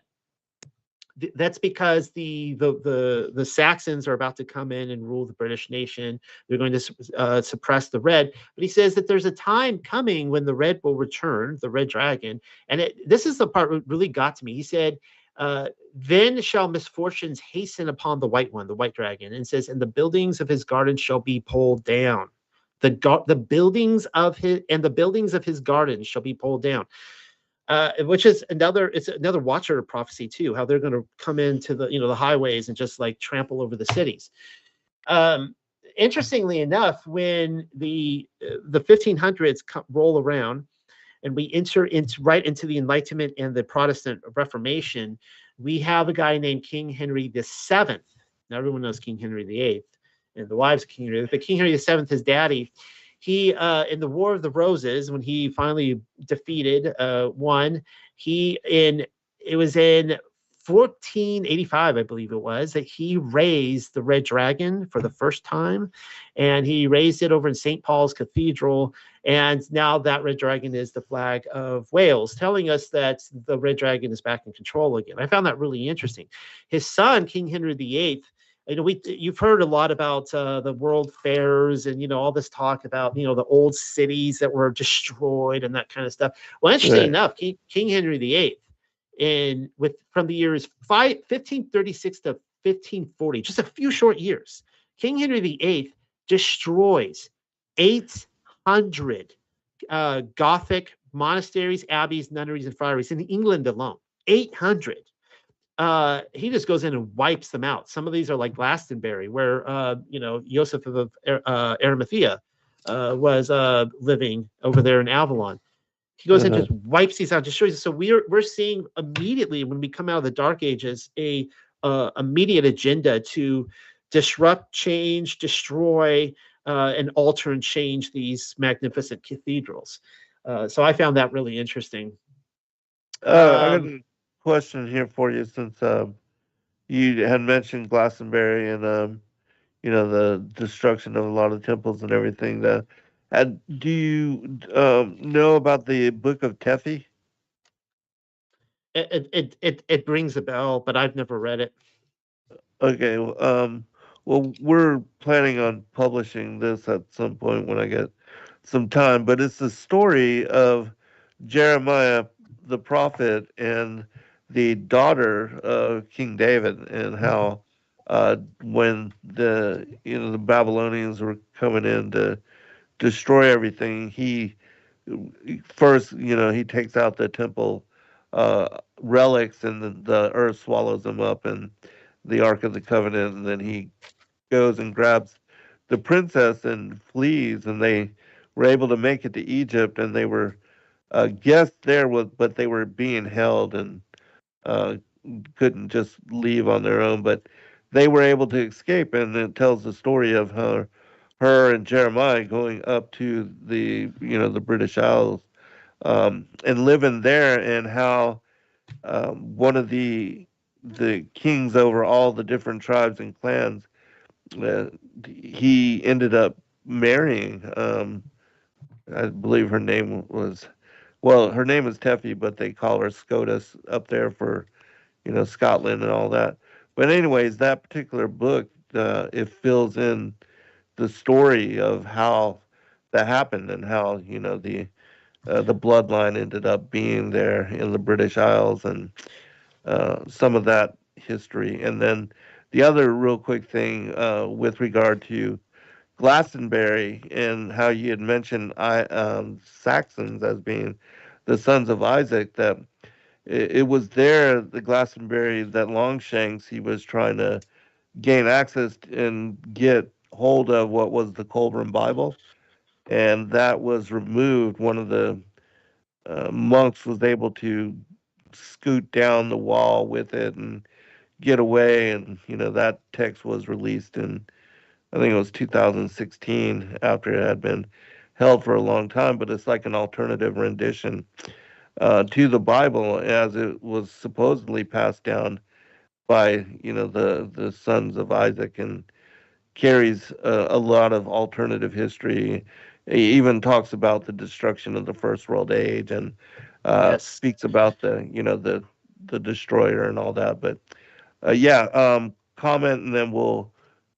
that's because the Saxons are about to come in and rule the British nation. They're going to suppress the red. But he says that there's a time coming when the red will return, the red dragon. And this is the part that really got to me. He said, then shall misfortunes hasten upon the white one, the white dragon, and says, and the buildings of his garden shall be pulled down. The buildings of his garden shall be pulled down. Which is another Watcher prophecy too, how they're going to come into the highways and just like trample over the cities. Interestingly enough, when the 1500s roll around, and we enter right into the Enlightenment and the Protestant Reformation, we have a guy named King Henry VII. Now, everyone knows King Henry VIII and the wives of King Henry. But King Henry VII, his daddy, he in the War of the Roses, when he finally defeated it was in 1485, I believe it was, that he raised the red dragon for the first time, and he raised it over in St. Paul's Cathedral, and now that red dragon is the flag of Wales, telling us that the red dragon is back in control again. I found that really interesting. His son, King Henry VIII, you've heard a lot about the world fairs and all this talk about the old cities that were destroyed and that kind of stuff. Well, interesting enough, King Henry VIII, from the years 1536 to 1540, just a few short years, King Henry VIII destroys 800 Gothic monasteries, abbeys, nunneries, and friaries in England alone. 800. He just goes in and wipes them out. Some of these are like Glastonbury, where Joseph of Arimathea was living over there in Avalon. He goes and Uh-huh. just wipes these out, destroys it. So we're seeing immediately when we come out of the Dark Ages a immediate agenda to disrupt, change, destroy, and alter and change these magnificent cathedrals. So I found that really interesting. I got Um, a question here for you since you had mentioned Glastonbury and the destruction of a lot of temples and everything. Do you know about the Book of Tefi? it rings a bell, but I've never read it. Okay, well, we're planning on publishing this at some point when I get some time, but it's the story of Jeremiah the prophet and the daughter of King David, and how when the Babylonians were coming in to destroy everything, he first, he takes out the temple relics, and the earth swallows them up, and the Ark of the Covenant, and then he goes and grabs the princess and flees, and they were able to make it to Egypt, and they were guests there, but they were being held and uh, couldn't just leave on their own, but they were able to escape, and it tells the story of her and Jeremiah going up to the British Isles, and living there, and how one of the kings over all the different tribes and clans, uh, he ended up marrying. I believe her name was, well, her name is Tefi, but they call her SCOTUS up there for Scotland and all that. But anyways, that particular book, it fills in the story of how that happened, and how the bloodline ended up being there in the British Isles, and some of that history. And then the other real quick thing, with regard to Glastonbury, and how you had mentioned Saxons as being the sons of Isaac, that it was there, the Glastonbury, that Longshanks, he was trying to gain access and get hold of what was the Colburn Bible, and that was removed. One of the monks was able to scoot down the wall with it and get away, and that text was released in, I think it was 2016, after it had been held for a long time. But it's like an alternative rendition to the Bible, as it was supposedly passed down by the sons of Isaac, and carries a lot of alternative history. He even talks about the destruction of the first world age, and Yes. speaks about the destroyer and all that. But yeah, comment, and then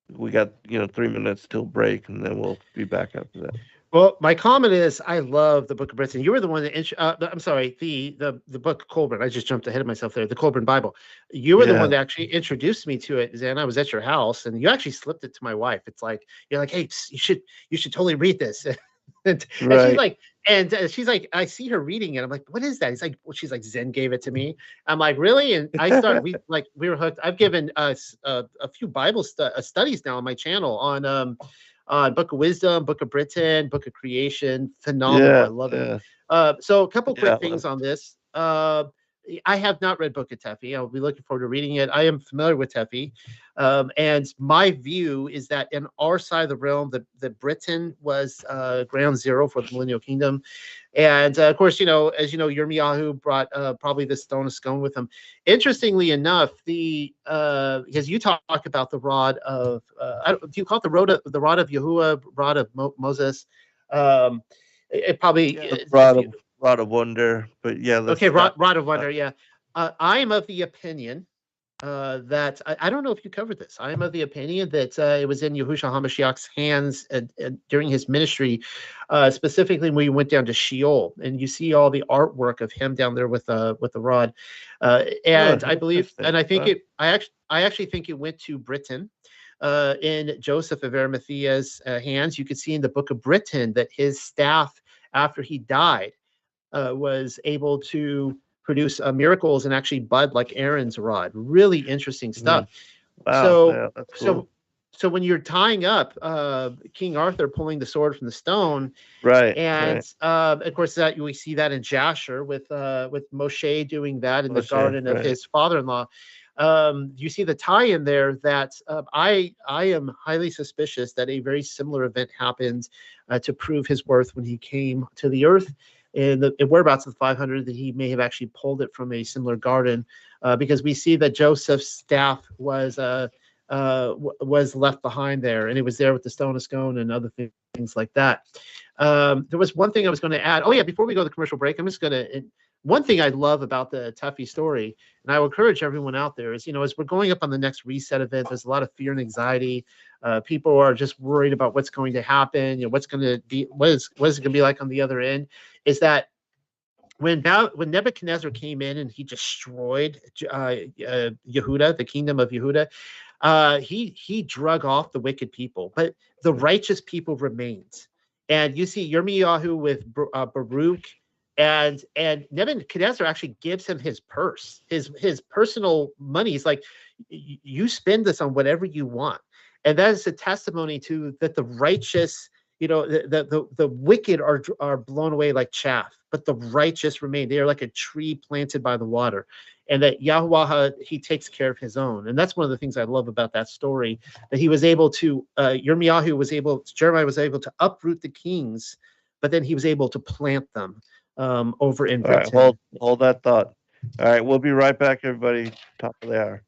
we got 3 minutes till break, and then we'll be back after that. Well, my comment is I love the Book of Britain. You were the one that I'm sorry, the book Colburn. I just jumped ahead of myself there. The Colburn Bible. You were the one Yeah, that actually introduced me to it, Zan. I was at your house, and you actually slipped it to my wife. It's like you're like, hey, you should totally read this. And she's right. like, she's like, I see her reading it. I'm like, what is that? He's like, well, she's like, Zen gave it to me. I'm like, really? And we were hooked. I've given us a few Bible studies now on my channel on Book of Wisdom, Book of Britain, Book of Creation. Phenomenal. I Yeah, love it. yeah, So a couple yeah. quick things on this. I have not read Book of Tefi. I'll be looking forward to reading it. I am familiar with Tefi. And my view is that in our side of the realm, that Britain was ground zero for the Millennial Kingdom. And of course, as you know, Yirmiyahu brought probably the stone of scone with him. Interestingly enough, because you talk about the rod of, do you call it the rod of Yahuwah, rod of Moses? Um, it probably, Yeah, the if you, rod of wonder. But yeah, okay, let's rod of uh, wonder, yeah. I am of the opinion that I don't know if you covered this. I am of the opinion that it was in Yahushua HaMashiach's hands during his ministry, specifically when we went down to Sheol, and you see all the artwork of him down there with the rod. And I believe, interesting. and I think I actually think it went to Britain. In Joseph of Arimathea's hands, you could see in the Book of Britain that his staff, after he died, was able to produce miracles and actually bud like Aaron's rod. Really interesting stuff. Mhm. Wow, So, yeah, that's so cool. So when you're tying up King Arthur pulling the sword from the stone, Right, and right. of course that we see that in Jasher with Moshe doing that in the Moshe, garden of right. his father-in-law. You see the tie in there that I am highly suspicious that a very similar event happened to prove his worth when he came to the earth in the whereabouts of the 500, that he may have actually pulled it from a similar garden, because we see that Joseph's staff was left behind there, and it was there with the stone of scone and other things like that. There was one thing I was going to add. Oh yeah, before we go to the commercial break, I'm just going to. One thing I love about the Tuffy story, and I will encourage everyone out there, is as we're going up on the next reset event, there's a lot of fear and anxiety. People are just worried about what's going to happen. What's going to be, what is it going to be like on the other end? Is that when Nebuchadnezzar came in and he destroyed Yehuda, the kingdom of Yehuda, he drug off the wicked people, but the righteous people remained. And you see Yirmiyahu with Baruch, and Nebuchadnezzar actually gives him his purse, his personal money. He's like, you spend this on whatever you want, and that is a testimony to that the righteous, the wicked are blown away like chaff, but the righteous remain. They are like a tree planted by the water, and that Yahweh, he takes care of his own. And that's one of the things I love about that story, that he was able to, Jeremiah was able to uproot the kings, but then he was able to plant them over in All right, Britain. hold that thought. All right, we'll be right back, everybody. Top of the hour.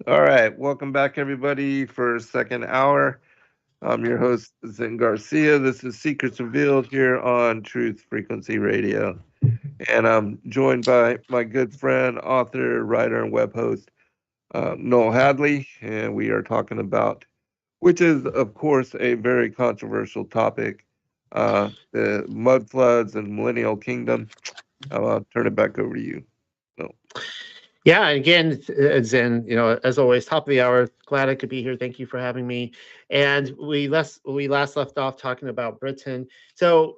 All right, welcome back, everybody, for second hour. I'm your host, Zen Garcia. This is Secrets Revealed here on Truth Frequency Radio. And I'm joined by my good friend, author, writer, and web host, Noel Hadley. And we are talking about, which is, of course, a very controversial topic, the Mudfloods and Millennial Kingdom. I'll turn it back over to you. No. Yeah, again, Zen, as always, top of the hour. Glad I could be here. Thank you for having me. And we last left off talking about Britain. So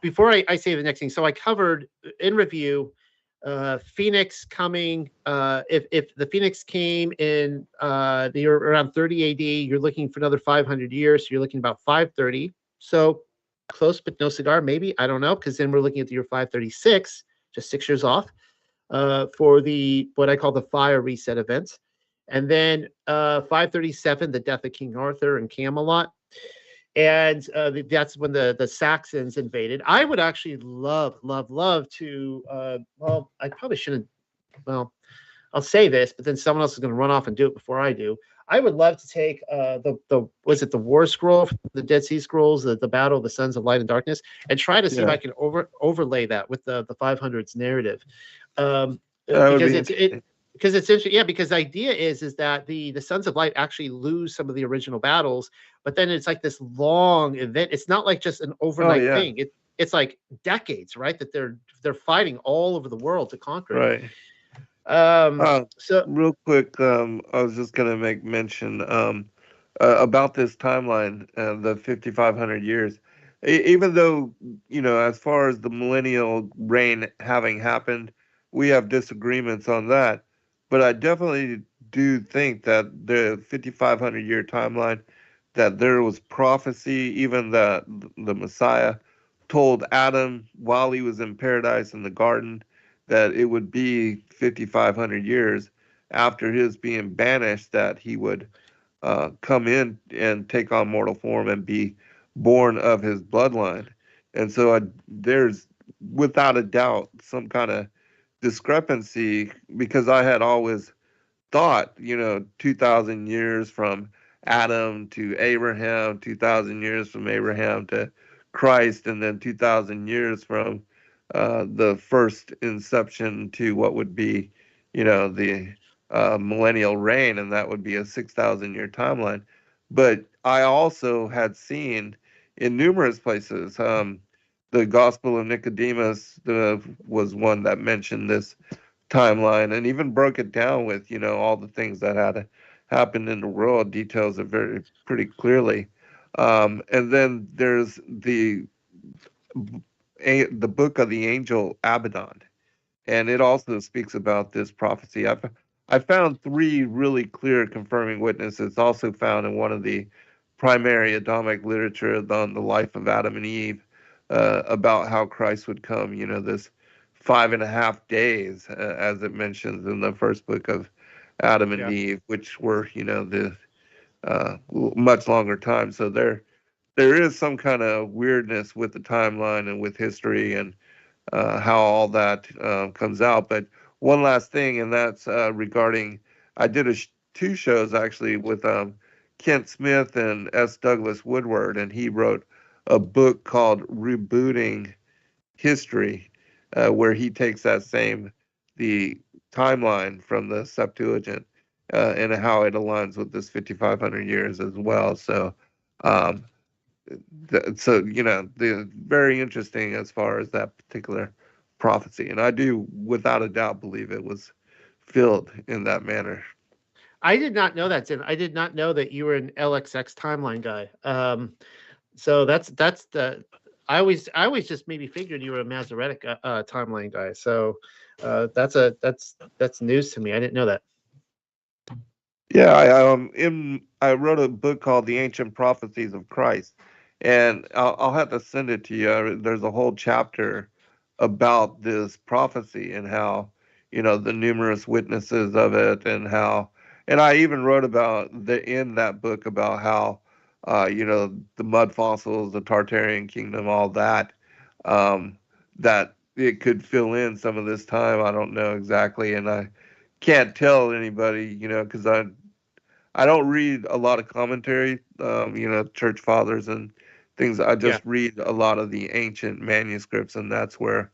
before I say the next thing, so I covered in review Phoenix coming. If the Phoenix came in the year around 30 AD, you're looking for another 500 years. So you're looking about 530. So close, but no cigar. Maybe, I don't know, because then we're looking at the year 536, just 6 years off, for the what I call the fire reset event. And then 537, the death of King Arthur and Camelot. And that's when the Saxons invaded. I would actually love to. Well, I probably shouldn't. Well, I'll say this, but then someone else is going to run off and do it before I do. I would love to take the was it the War Scroll, the Dead Sea Scrolls, the Battle of the Sons of Light and Darkness, and try to see if Yeah, I can overlay that with the 500s narrative, that would because be it's interesting. because it's interesting. Yeah, because the idea is that the Sons of Light actually lose some of the original battles, but then it's like this long event. It's not like just an Oh overnight yeah, thing. It's like decades, right? That they're fighting all over the world to conquer it. right. Um, Uh, so Real quick, I was just gonna make mention about this timeline, the 5,500 years. Even though, as far as the millennial reign having happened, we have disagreements on that. But I definitely do think that the 5,500 year timeline, that there was prophecy, even the Messiah told Adam while he was in paradise in the garden that it would be 5,500 years after his being banished that he would come in and take on mortal form and be born of his bloodline. And so there's without a doubt some kind of discrepancy because I had always thought, 2,000 years from Adam to Abraham, 2,000 years from Abraham to Christ, and then 2,000 years from the first inception to what would be, the millennial reign, and that would be a 6,000 year timeline. But I also had seen in numerous places, the Gospel of Nicodemus was one that mentioned this timeline and even broke it down with all the things that had happened in the world, details it very pretty clearly. And then there's the book of the angel Abaddon, and it also speaks about this prophecy. I found three really clear confirming witnesses, also found in one of the primary Adamic literature on the life of Adam and Eve, about how Christ would come. This 5.5 days, as it mentions in the first book of Adam and yeah, Eve, which were the much longer time. So there is some kind of weirdness with the timeline and with history and how all that comes out. But one last thing, and that's regarding I did two shows actually with Kent Smith and S. Douglas Woodward, and he wrote a book called Rebooting History, where he takes the timeline from the Septuagint and how it aligns with this 5,500 years as well. So, um, the very interesting as far as that particular prophecy, and I do without a doubt believe it was filled in that manner. I did not know that, Zen. I did not know that you were an LXX timeline guy. So that's the I always just maybe figured you were a Masoretic timeline guy. So that's news to me. I didn't know that. Yeah, I wrote a book called The Ancient Prophecies of Christ, and I'll have to send it to you. There's a whole chapter about this prophecy and how the numerous witnesses of it and I even wrote about in that book about how the mud fossils, the Tartarian kingdom, all that, um, that it could fill in some of this time. I don't know exactly, and I can't tell anybody, because I don't read a lot of commentary, church fathers and things. I Yeah. just read a lot of the ancient manuscripts, and that's where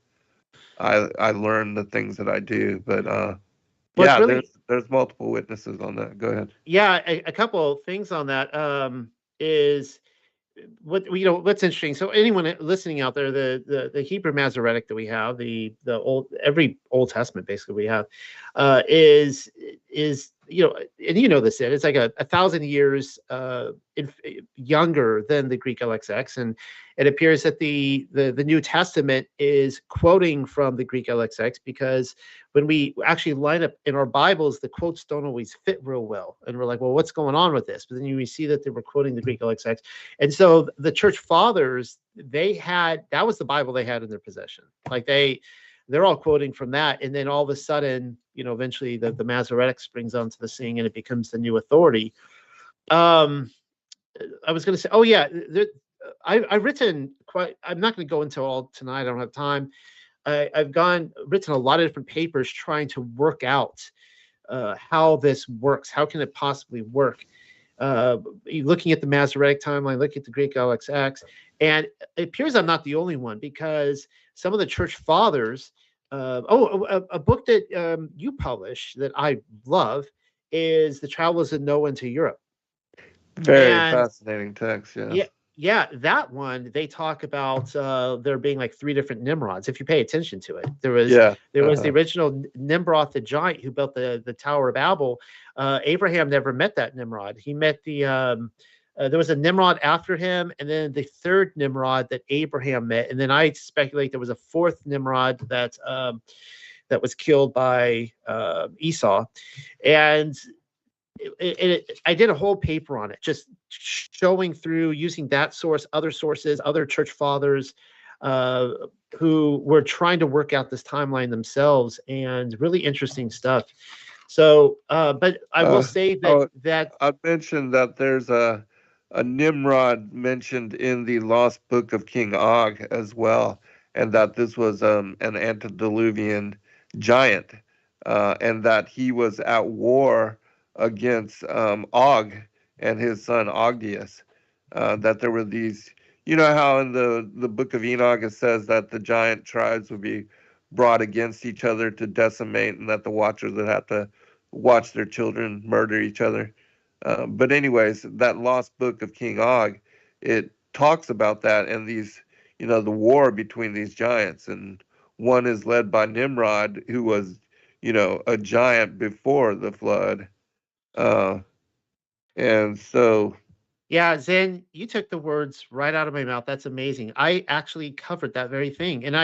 I learn the things that I do. But What's yeah, really there's multiple witnesses on that. Go ahead. yeah, a couple of things on that is what's interesting. So anyone listening out there, the Hebrew Masoretic that we have, the old every Old Testament basically we have, is and this, it's like a thousand years younger than the Greek LXX, and it appears that the New Testament is quoting from the Greek LXX, because when we actually line up in our Bibles, the quotes don't always fit real well, and we're like, well, what's going on with this? But then we see that they were quoting the Greek LXX, and so the church fathers, that was the Bible they had in their possession. Like they're all quoting from that, and then all of a sudden, eventually the Masoretic springs onto the scene, and it becomes the new authority. I was going to say, oh yeah, I've written quite. I'm not going to go into all tonight. I don't have time. I've written a lot of different papers trying to work out how this works. How can it possibly work? Looking at the Masoretic timeline, looking at the Greek LXX, and it appears I'm not the only one, because some of the church fathers, a book that you publish that I love is The Travels of Noah into Europe. Very fascinating text, yeah. Yeah, that one, they talk about there being like 3 different Nimrods. If you pay attention to it, there was the original Nimrod the giant who built the Tower of Babel. Abraham never met that Nimrod. He met there was a Nimrod after him, and then the 3rd Nimrod that Abraham met, and then I speculate there was a 4th Nimrod that was killed by Esau, and I did a whole paper on it, just showing through, using that source, other sources, other church fathers who were trying to work out this timeline themselves, and really interesting stuff. So, but I will say that I'd mention that there's a Nimrod mentioned in the Lost Book of King Og as well, and that this was an antediluvian giant, and that he was at war against Og and his son Ogdius. That there were these, how in the Book of Enoch it says that the giant tribes would be brought against each other to decimate, and that the watchers would have to watch their children murder each other. But anyways, that Lost Book of King Og, it talks about that, and these, the war between these giants, and one is led by Nimrod, who was, a giant before the flood. And so, yeah, Zen, you took the words right out of my mouth. That's amazing. I actually covered that very thing, and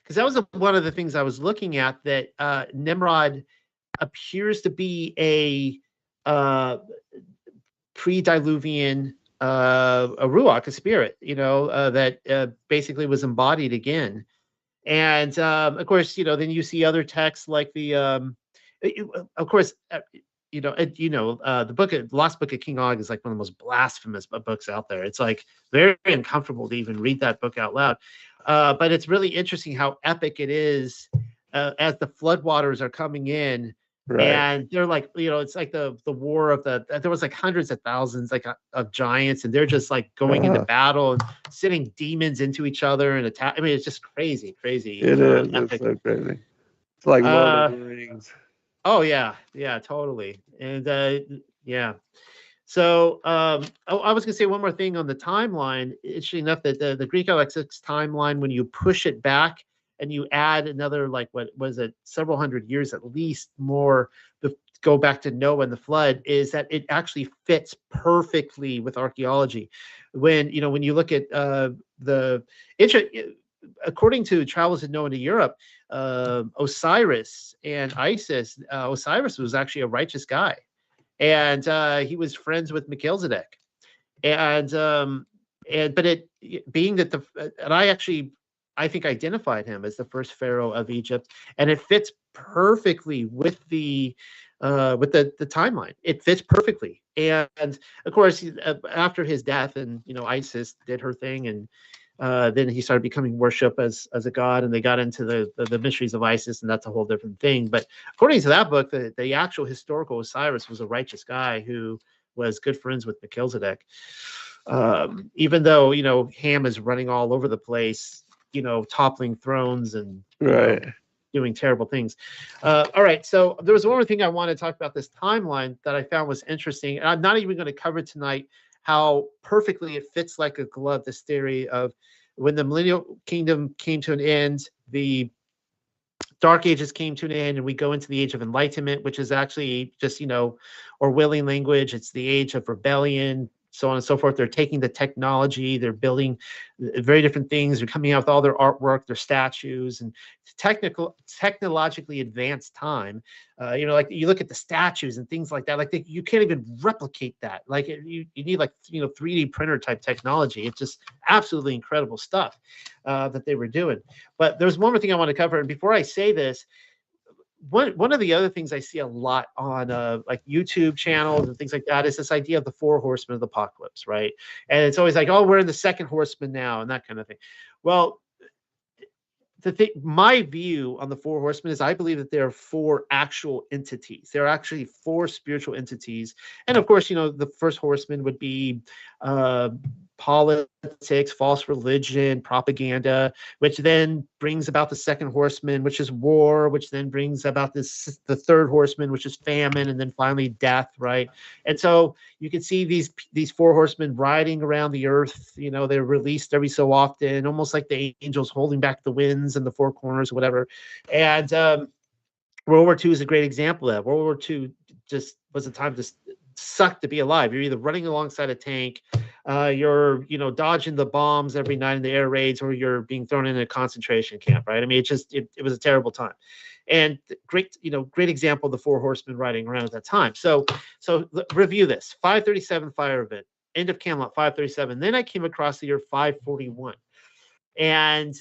because that was one of the things I was looking at, that Nimrod appears to be a pre-diluvian a ruach, a spirit, that basically was embodied again. And of course, then you see other texts like of course, the Lost Book of King Og is like one of the most blasphemous books out there. It's like very uncomfortable to even read that book out loud. But it's really interesting how epic it is as the floodwaters are coming in. Right. And they're like, it's like the war of there was like hundreds of thousands of giants, and they're just like going into battle and sending demons into each other and attack. I mean, it's just crazy. It is. Epic. It's so crazy. It's like Lord of the Rings. Oh yeah, totally. And yeah. So I was gonna say one more thing on the timeline. Interesting enough that the Greek LXX timeline, when you push it back and you add another, like, what was it, several hundred years at least more, go back to Noah and the flood, is that it actually fits perfectly with archaeology. When you look at according to Travels of Noah to Europe, Osiris and Isis, Osiris was actually a righteous guy, and he was friends with Melchizedek, and but it being that I think identified him as the first pharaoh of Egypt, and it fits perfectly with the timeline. It fits perfectly, and of course, after his death, and Isis did her thing, and then he started becoming worshipped as a god, and they got into the mysteries of Isis, and that's a whole different thing. But according to that book, the actual historical Osiris was a righteous guy who was good friends with Melchizedek. Even though Ham is running all over the place, toppling thrones and doing terrible things. All right, so there was one more thing I wanted to talk about, this timeline that I found was interesting, and I'm not even going to cover tonight how perfectly it fits like a glove, this theory of when the Millennial Kingdom came to an end, the Dark Ages came to an end, and we go into the Age of Enlightenment, which is actually just, Orwellian language. It's the age of rebellion, so on and so forth. They're taking the technology, they're building very different things. They're coming out with all their artwork, their statues, and technologically advanced time. Like you look at the statues and things like that, like you can't even replicate that. Like you need like 3D printer type technology. It's just absolutely incredible stuff that they were doing. But there's one more thing I want to cover, and before I say this, one of the other things I see a lot on like YouTube channels and things like that is this idea of the 4 horsemen of the apocalypse, right? And it's always like, oh, we're in the 2nd horseman now, and that kind of thing. Well, my view on the 4 horsemen is I believe that there are 4 actual entities. There are actually 4 spiritual entities. And of course, the first horseman would be politics, false religion, propaganda, which then brings about the 2nd horseman, which is war, which then brings about the 3rd horseman, which is famine, and then finally death, right? And so you can see these 4 horsemen riding around the earth. They're released every so often, almost like the angels holding back the winds and the 4 corners, whatever. And World War II is a great example of that. World War II just was a time to suck to be alive. You're either running alongside a tank, you're dodging the bombs every night in the air raids, or you're being thrown in a concentration camp, right? I mean, it was a terrible time. And great example of the 4 horsemen riding around at that time. So review this: 537 fire event, end of Camelot, 537. Then I came across the year 541. And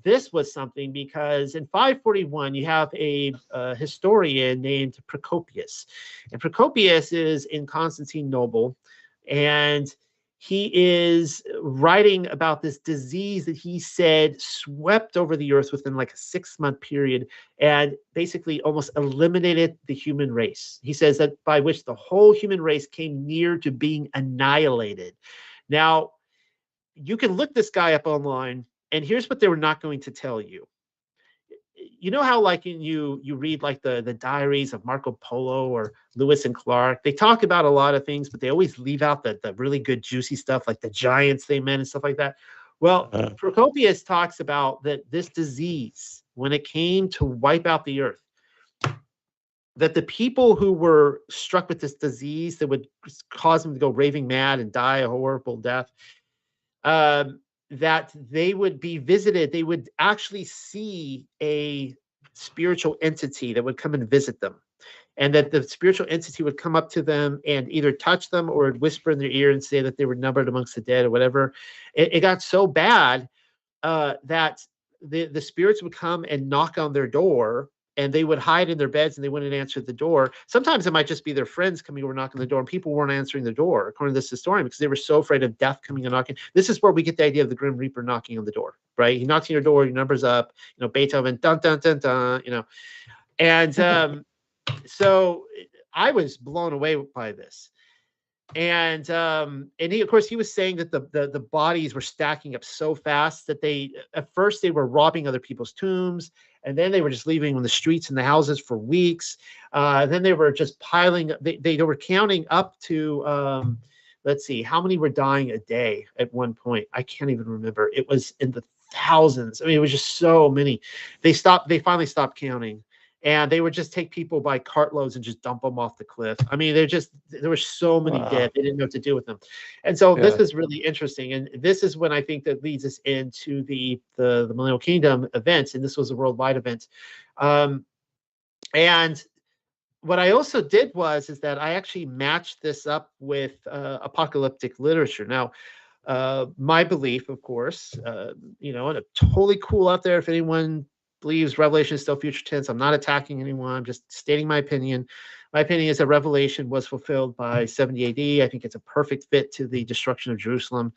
this was something, because in 541 you have a historian named Procopius, and Procopius is in Constantinople, and he is writing about this disease that he said swept over the earth within like a 6-month period and basically almost eliminated the human race. He says that by which the whole human race came near to being annihilated. Now, you can look this guy up online, and here's what they were not going to tell you. You know how like you read like the diaries of Marco Polo or Lewis and Clark? They talk about a lot of things, but they always leave out the really good juicy stuff, like the giants they met and stuff like that. Well, Procopius talks about that this disease, when it came to wipe out the earth, that the people who were struck with this disease that would cause them to go raving mad and die a horrible death, that they would be visited. They would actually see a spiritual entity that would come and visit them, and that the spiritual entity would come up to them and either touch them or would whisper in their ear and say that they were numbered amongst the dead or whatever. It got so bad that the spirits would come and knock on their door, and they would hide in their beds and they wouldn't answer the door. Sometimes it might just be their friends coming over knocking the door, and people weren't answering the door, according to this historian, because they were so afraid of death coming and knocking. This is where we get the idea of the Grim Reaper knocking on the door, right? He knocks on your door, your number's up, Beethoven, dun, dun, dun, dun, And so I was blown away by this. And he, of course, he was saying that the bodies were stacking up so fast that at first they were robbing other people's tombs, and then they were just leaving on the streets and the houses for weeks. Then they were just piling. They were counting up to let's see, how many were dying a day at one point? I can't even remember. It was in the thousands. I mean, it was just so many. They finally stopped counting. And they would just take people by cartloads and just dump them off the cliff. I mean, there were so many dead. They didn't know what to do with them. And so this is really interesting. And this is when I think that leads us into the Millennial Kingdom events. And this was a worldwide event. And what I also did is that I actually matched this up with apocalyptic literature. Now, my belief, of course, and totally cool out there if anyone believes Revelation is still future tense. I'm not attacking anyone. I'm just stating my opinion. My opinion is that Revelation was fulfilled by 70 AD. I think it's a perfect fit to the destruction of Jerusalem.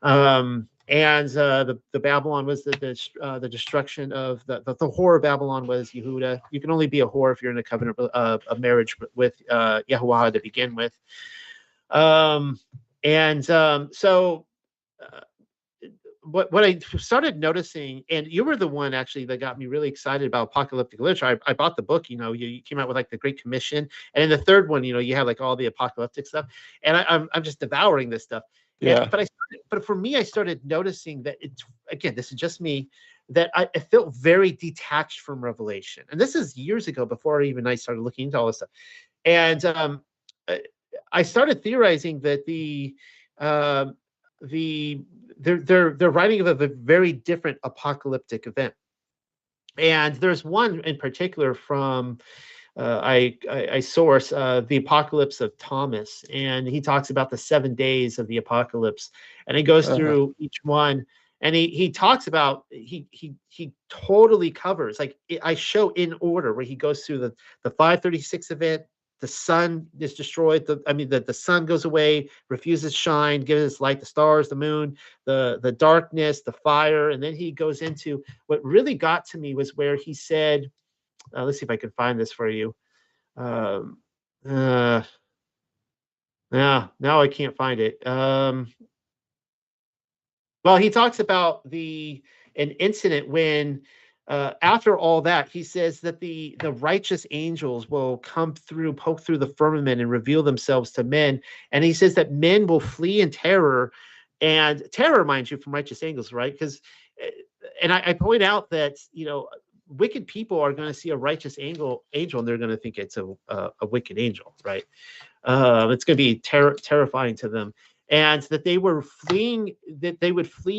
And the Babylon was the destruction of the whore of Babylon was Yehuda. You can only be a whore if you're in a covenant of marriage with Yahuwah to begin with. What I started noticing, and you were the one actually that got me really excited about apocalyptic literature. I bought the book, you came out with like the Great Commission, and in the third one, you had like all the apocalyptic stuff, and I'm just devouring this stuff. Yeah. But for me, I started noticing that this is just me, that I felt very detached from Revelation. And this is years ago, before even I started looking into all this stuff. And I I started theorizing that uh, the they're writing of a very different apocalyptic event. And there's one in particular from I source the Apocalypse of Thomas, and he talks about the 7 days of the apocalypse, and he goes Uh-huh. through each one, and he talks about he totally covers, like, I show in order where he goes through the 536 event. The sun is destroyed. The sun goes away, refuses shine, gives its light. The stars, the moon, the darkness, the fire, and then he goes into what really got to me was where he said, let's see if I can find this for you. Um, uh, now I can't find it. Well, he talks about an incident when, after all that, he says that the righteous angels will come through, poke through the firmament, and reveal themselves to men. And he says that men will flee in terror, and terror, mind you, from righteous angels, right? Because, and I point out that, wicked people are going to see a righteous angel, and they're going to think it's a wicked angel, right? It's going to be terrifying to them, and that they would flee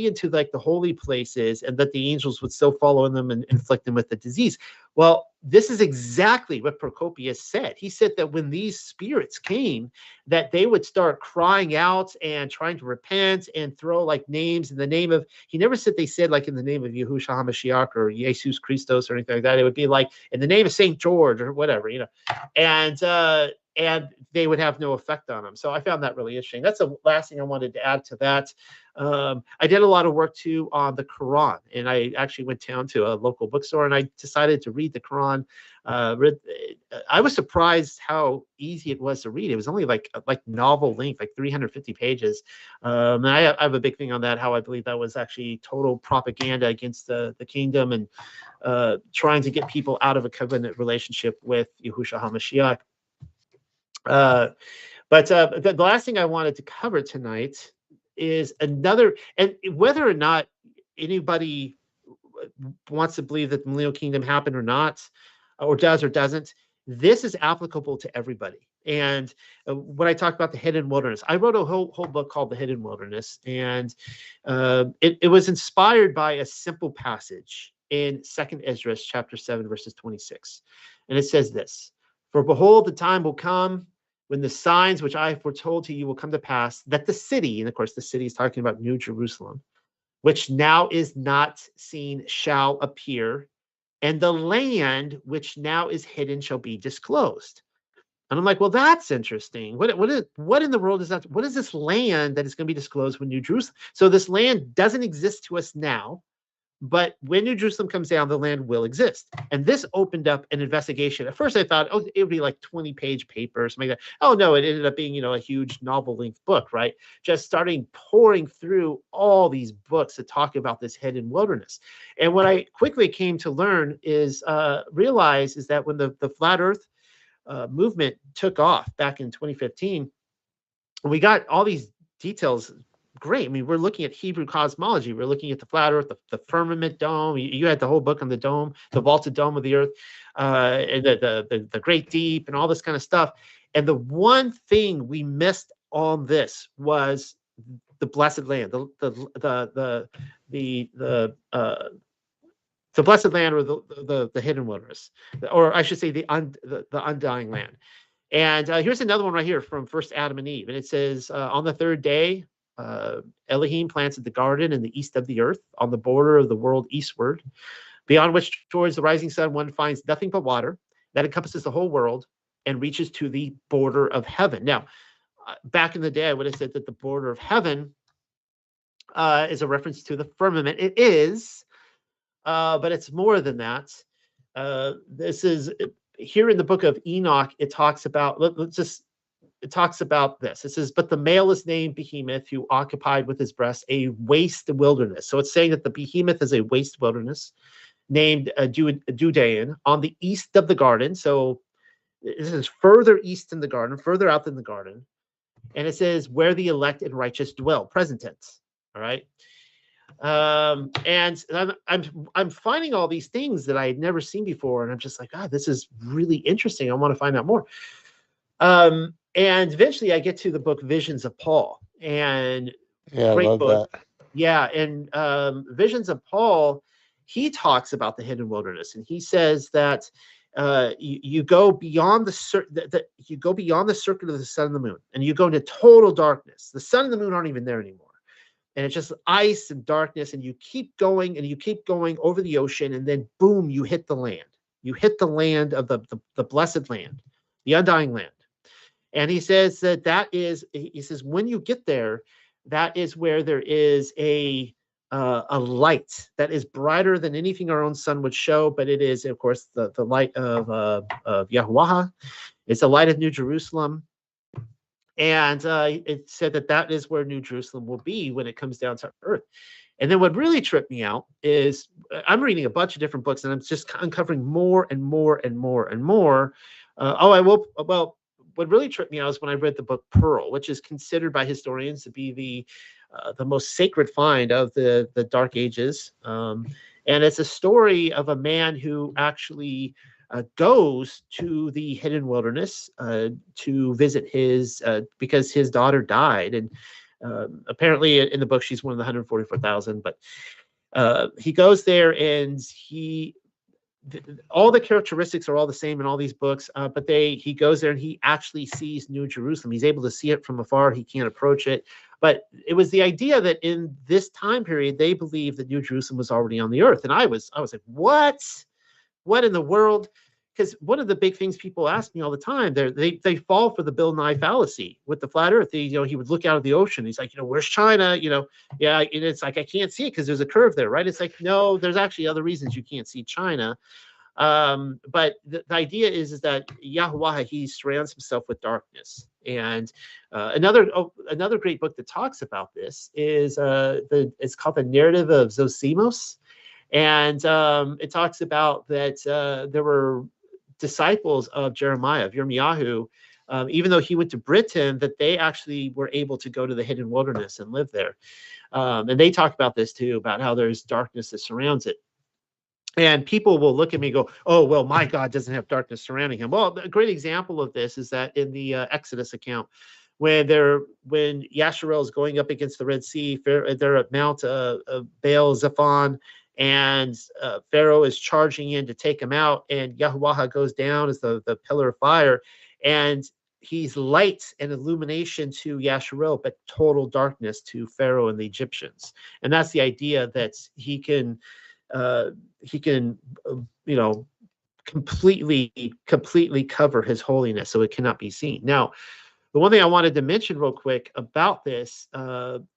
into, like, the holy places, and that the angels would still follow them and inflict them with the disease. Well, this is exactly what Procopius said. He said that when these spirits came, that they would start crying out and trying to repent and throw, like, names in the name of. He never said they said, like, in the name of Yahushua HaMashiach or Jesus Christos or anything like that. It would be like in the name of Saint George or whatever, and they would have no effect on them. So I found that really interesting. That's the last thing I wanted to add to that. I did a lot of work too on the Quran, and I actually went down to a local bookstore and I decided to read the Quran. I was surprised how easy it was to read. It was only like novel length, like 350 pages. And I have a big thing on that, how I believe that was actually total propaganda against the kingdom, and trying to get people out of a covenant relationship with Yahushua HaMashiach. But the last thing I wanted to cover tonight is another, and whether or not anybody wants to believe that the Millennial Kingdom happened or not, or does or doesn't, this is applicable to everybody. And when I talk about the hidden wilderness, I wrote a whole book called The Hidden Wilderness, and it was inspired by a simple passage in 2nd Ezra chapter 7, verses 26. And it says this: "For behold, the time will come when the signs which I foretold to you will come to pass, that the city," and of course the city is talking about New Jerusalem, "which now is not seen shall appear, and the land which now is hidden shall be disclosed." And I'm like, well, that's interesting. What in the world is that? What is this land that is going to be disclosed when New Jerusalem? So this land doesn't exist to us now, but when New Jerusalem comes down, the land will exist. And this opened up an investigation. At first, I thought, oh, it would be like 20-page paper or something like that. Oh, no, it ended up being, a huge novel-length book, right? Just starting pouring through all these books that talk about this hidden wilderness. And what I quickly came to learn is, realize is that when the Flat Earth movement took off back in 2015, we got all these details. Great. I mean, we're looking at Hebrew cosmology. We're looking at the flat earth, the firmament dome. You had the whole book on the dome, the vaulted dome of the earth, and the great deep, and all this kind of stuff. And the one thing we missed on this was the blessed land, the blessed land, or the hidden wilderness, or I should say the undying land. And here's another one right here from First Adam and Eve. And it says, on the third day, Elohim planted the garden in the east of the earth, on the border of the world eastward, beyond which towards the rising sun one finds nothing but water that encompasses the whole world and reaches to the border of heaven. Now, back in the day, I would have said that the border of heaven is a reference to the firmament. It is, but it's more than that. This is here in the book of Enoch. It talks about, it talks about this. It says, "But the male is named Behemoth, who occupied with his breast a waste wilderness." So it's saying that the Behemoth is a waste wilderness named Dudain on the east of the garden. So this is further east in the garden, further out than the garden. And it says, "Where the elect and righteous dwell," present tense. All right. And I'm finding all these things that I had never seen before, and I'm just like, this is really interesting. I want to find out more. And eventually, I get to the book Visions of Paul, and Yeah, I great love book. that. Yeah, and Visions of Paul, he talks about the hidden wilderness, and he says that you go beyond you go beyond the circuit of the sun and the moon, and you go into total darkness. The sun and the moon aren't even there anymore, and it's just ice and darkness. And you keep going, and you keep going over the ocean, and then boom, you hit the land. You hit the land of the blessed land, the undying land. And he says he says when you get there, that is where there is a light that is brighter than anything our own sun would show, but it is, of course, the light of Yahuwah. It's the light of New Jerusalem. And it said that is where New Jerusalem will be when it comes down to earth. And then what really tripped me out is I'm reading a bunch of different books, and I'm just uncovering more and more and more and more. What really tripped me out is when I read the book Pearl, which is considered by historians to be the most sacred find of the Dark Ages. And it's a story of a man who actually goes to the hidden wilderness to visit because his daughter died. And apparently in the book, she's one of the 144,000. But he goes there, and all the characteristics are all the same in all these books, but he goes there and he actually sees New Jerusalem. He's able to see it from afar. He can't approach it. But it was the idea that in this time period, they believed that New Jerusalem was already on the earth. And I was like, what? What in the world? Because one of the big things people ask me all the time, they fall for the Bill Nye fallacy with the flat earth. He would look out of the ocean. He's like, where's China? Yeah. And it's like, I can't see it because there's a curve there, right? It's like, no, there's actually other reasons you can't see China. But the idea is that Yahuwah, he surrounds himself with darkness. And another great book that talks about this is it's called The Narrative of Zosimos. And it talks about that there were disciples of Jeremiah, of Yirmiyahu, even though he went to Britain, that they actually were able to go to the hidden wilderness and live there. And they talk about this too, about how there's darkness that surrounds it. And people will look at me and go, oh, well, my God doesn't have darkness surrounding him. Well, a great example of this is that in the Exodus account, when Yasharel is going up against the Red Sea, they're at Mount Baal Zephon, and Pharaoh is charging in to take him out, and Yahuwah goes down as the pillar of fire, and he's light and illumination to Yasharel, but total darkness to Pharaoh and the Egyptians. And that's the idea, that he can completely cover his holiness, so it cannot be seen. Now, the one thing I wanted to mention real quick about this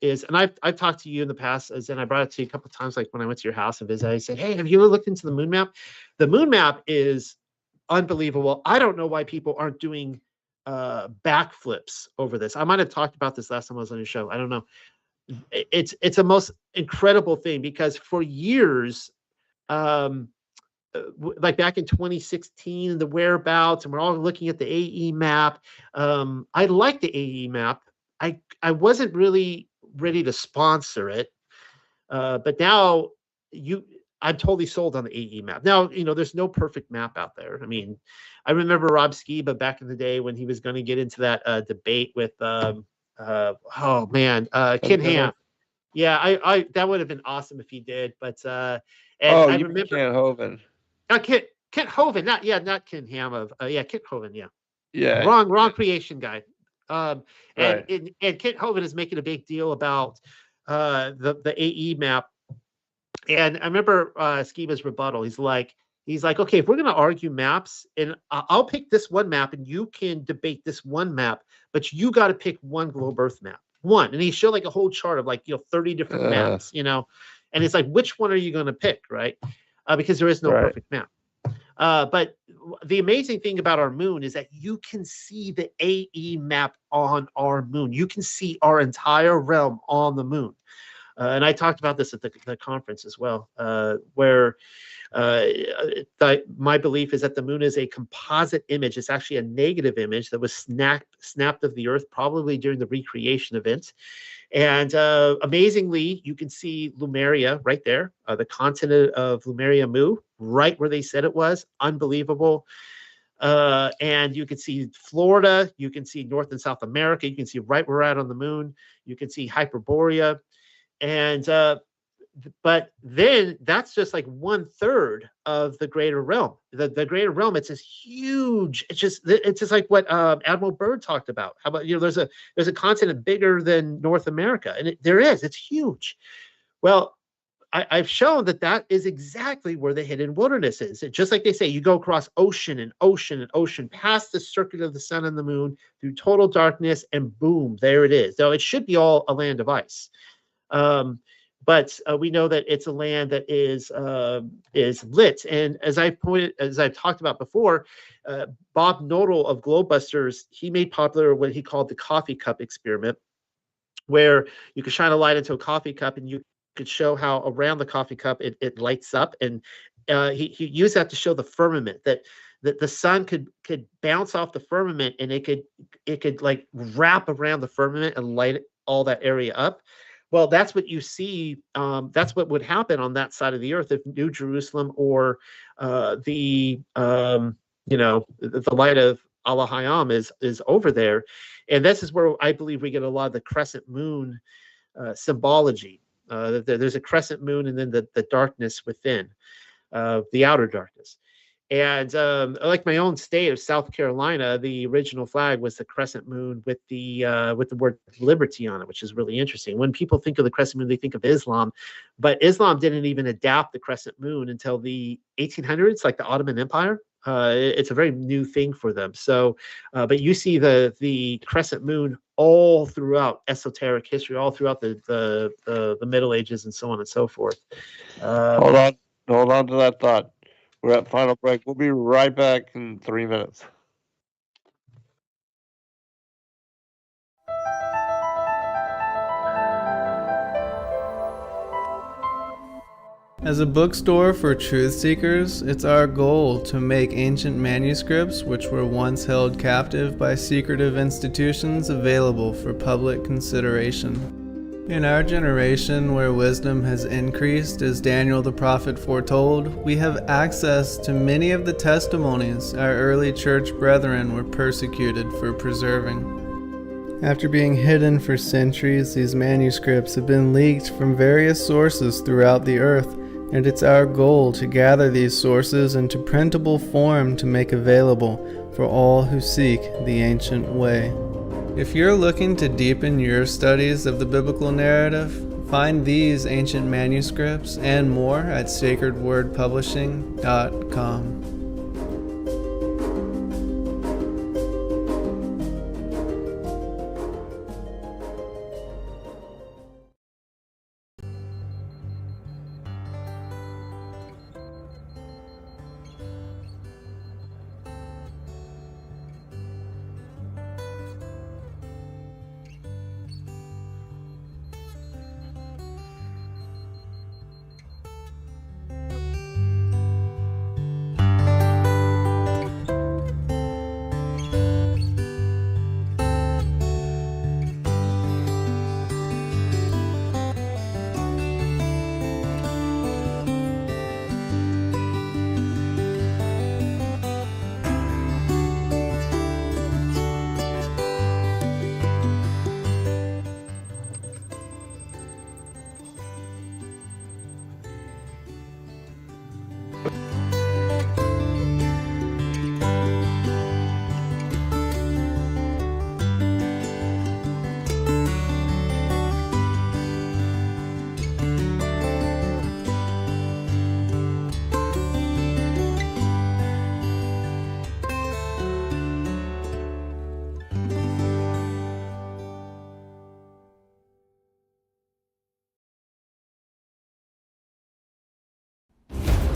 is, and I've talked to you in the past, and I brought it to you a couple of times, like when I went to your house and visited, I said, hey, have you ever looked into the moon map? The moon map is unbelievable. I don't know why people aren't doing backflips over this. I might have talked about this last time I was on your show. I don't know. It's a most incredible thing, because for years, like back in 2016, the whereabouts, and we're all looking at the AE map. I like the AE map. I wasn't really ready to sponsor it, but now I'm totally sold on the AE map. Now, there's no perfect map out there. I mean, I remember Rob Skiba back in the day when he was going to get into that debate with Ken Ham. Yeah, I that would have been awesome if he did. But I remember Kent Hovind. Kent Hovind, not Ken Ham Kent Hovind, yeah. Wrong creation guy. Right. And Kent Hovind is making a big deal about the AE map. And I remember Skiba's rebuttal. He's like, okay, if we're going to argue maps, and I'll pick this one map, and you can debate this one map, but you got to pick one globe Earth map. One. And he showed like a whole chart of 30 different maps, and it's like, which one are you going to pick, right? Because there is no perfect map. But the amazing thing about our moon is that you can see the AE map on our moon. You can see our entire realm on the moon. And I talked about this at the conference as well, where my belief is that the moon is a composite image. It's actually a negative image that was snapped of the Earth, probably during the recreation event. And amazingly, you can see Lemuria right there, the continent of Lemuria Mu, right where they said it was. Unbelievable. And you can see Florida, you can see North and South America, you can see right where we're at on the moon, you can see Hyperborea. And but then that's just like 1/3 of the greater realm. The greater realm, it's this huge, it's just like what Admiral Byrd talked about. How about, there's a continent bigger than North America, and it's huge. Well, I've shown that is exactly where the hidden wilderness is. Just like they say, you go across ocean and ocean and ocean, past the circuit of the sun and the moon, through total darkness, and boom, there it is. Though it should be all a land of ice. But we know that it's a land that is lit. And as I've talked about before, Bob Knodel of Globebusters, he made popular what he called the coffee cup experiment, where you could shine a light into a coffee cup and you could show how around the coffee cup it lights up. And he used that to show the firmament, that the sun could bounce off the firmament, and it could like wrap around the firmament and light all that area up. Well, that's what you see. That's what would happen on that side of the earth if New Jerusalem or the light of Allah Hayam is over there. And this is where I believe we get a lot of the crescent moon symbology. There's a crescent moon, and then the darkness within, the outer darkness. And like my own state of South Carolina, the original flag was the crescent moon with the word liberty on it, which is really interesting. When people think of the crescent moon, they think of Islam, but Islam didn't even adapt the crescent moon until the 1800s, like the Ottoman Empire. It's a very new thing for them. So, but you see the crescent moon all throughout esoteric history, all throughout the Middle Ages, and so on and so forth. Hold on to that thought. We're at final break. We'll be right back in 3 minutes. As a bookstore for truth seekers, it's our goal to make ancient manuscripts which were once held captive by secretive institutions available for public consideration. In our generation, where wisdom has increased, as Daniel the prophet foretold, we have access to many of the testimonies our early church brethren were persecuted for preserving. After being hidden for centuries, these manuscripts have been leaked from various sources throughout the earth, and it's our goal to gather these sources into printable form to make available for all who seek the ancient way. If you're looking to deepen your studies of the biblical narrative, find these ancient manuscripts and more at sacredwordpublishing.com.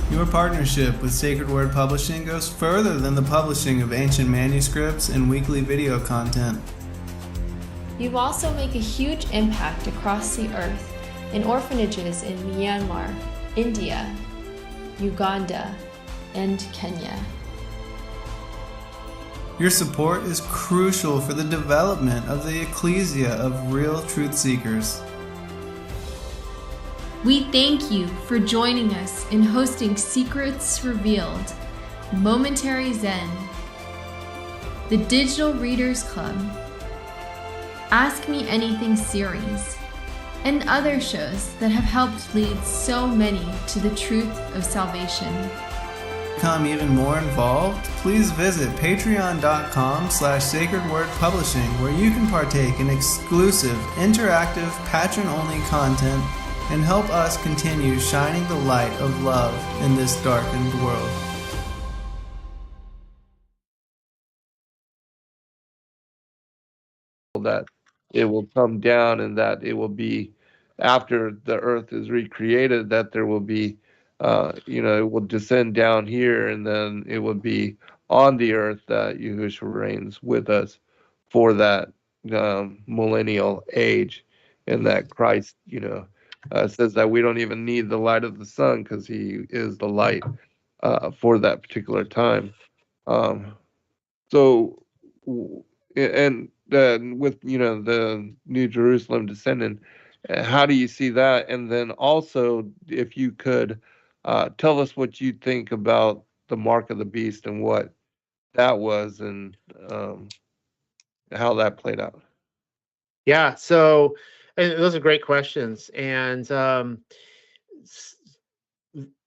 Your partnership with Sacred Word Publishing goes further than the publishing of ancient manuscripts and weekly video content. You also make a huge impact across the earth in orphanages in Myanmar, India, Uganda, and Kenya. Your support is crucial for the development of the ecclesia of real truth seekers. We thank you for joining us in hosting Secrets Revealed, Momentary Zen, the Digital Readers Club, Ask Me Anything series, and other shows that have helped lead so many to the truth of salvation. To become even more involved, please visit patreon.com/sacredwordpublishing, where you can partake in exclusive, interactive, patron-only content and help us continue shining the light of love in this darkened world. That it will come down, and that it will be after the earth is recreated, that there will be it will descend down here, and then it will be on the earth that Yahushua reigns with us for that millennial age, and that Christ says that we don't even need the light of the sun because he is the light for that particular time. So, and with the New Jerusalem descending, how do you see that? And then also, if you could tell us what you think about the mark of the beast and what that was, and how that played out. Yeah, so and those are great questions. And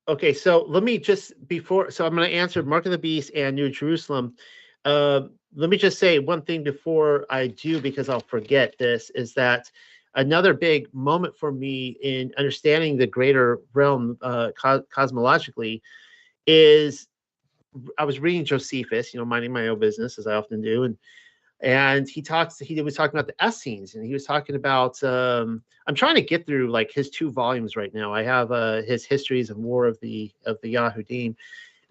okay, so let me just so I'm going to answer Mark of the Beast and New Jerusalem. Let me just say one thing before I do, because I'll forget this, is that another big moment for me in understanding the greater realm cosmologically is I was reading Josephus, minding my own business as I often do, and he was talking about the Essenes, and he was talking about I'm trying to get through like his 2 volumes right now. I have his Histories and War of the Yahudim,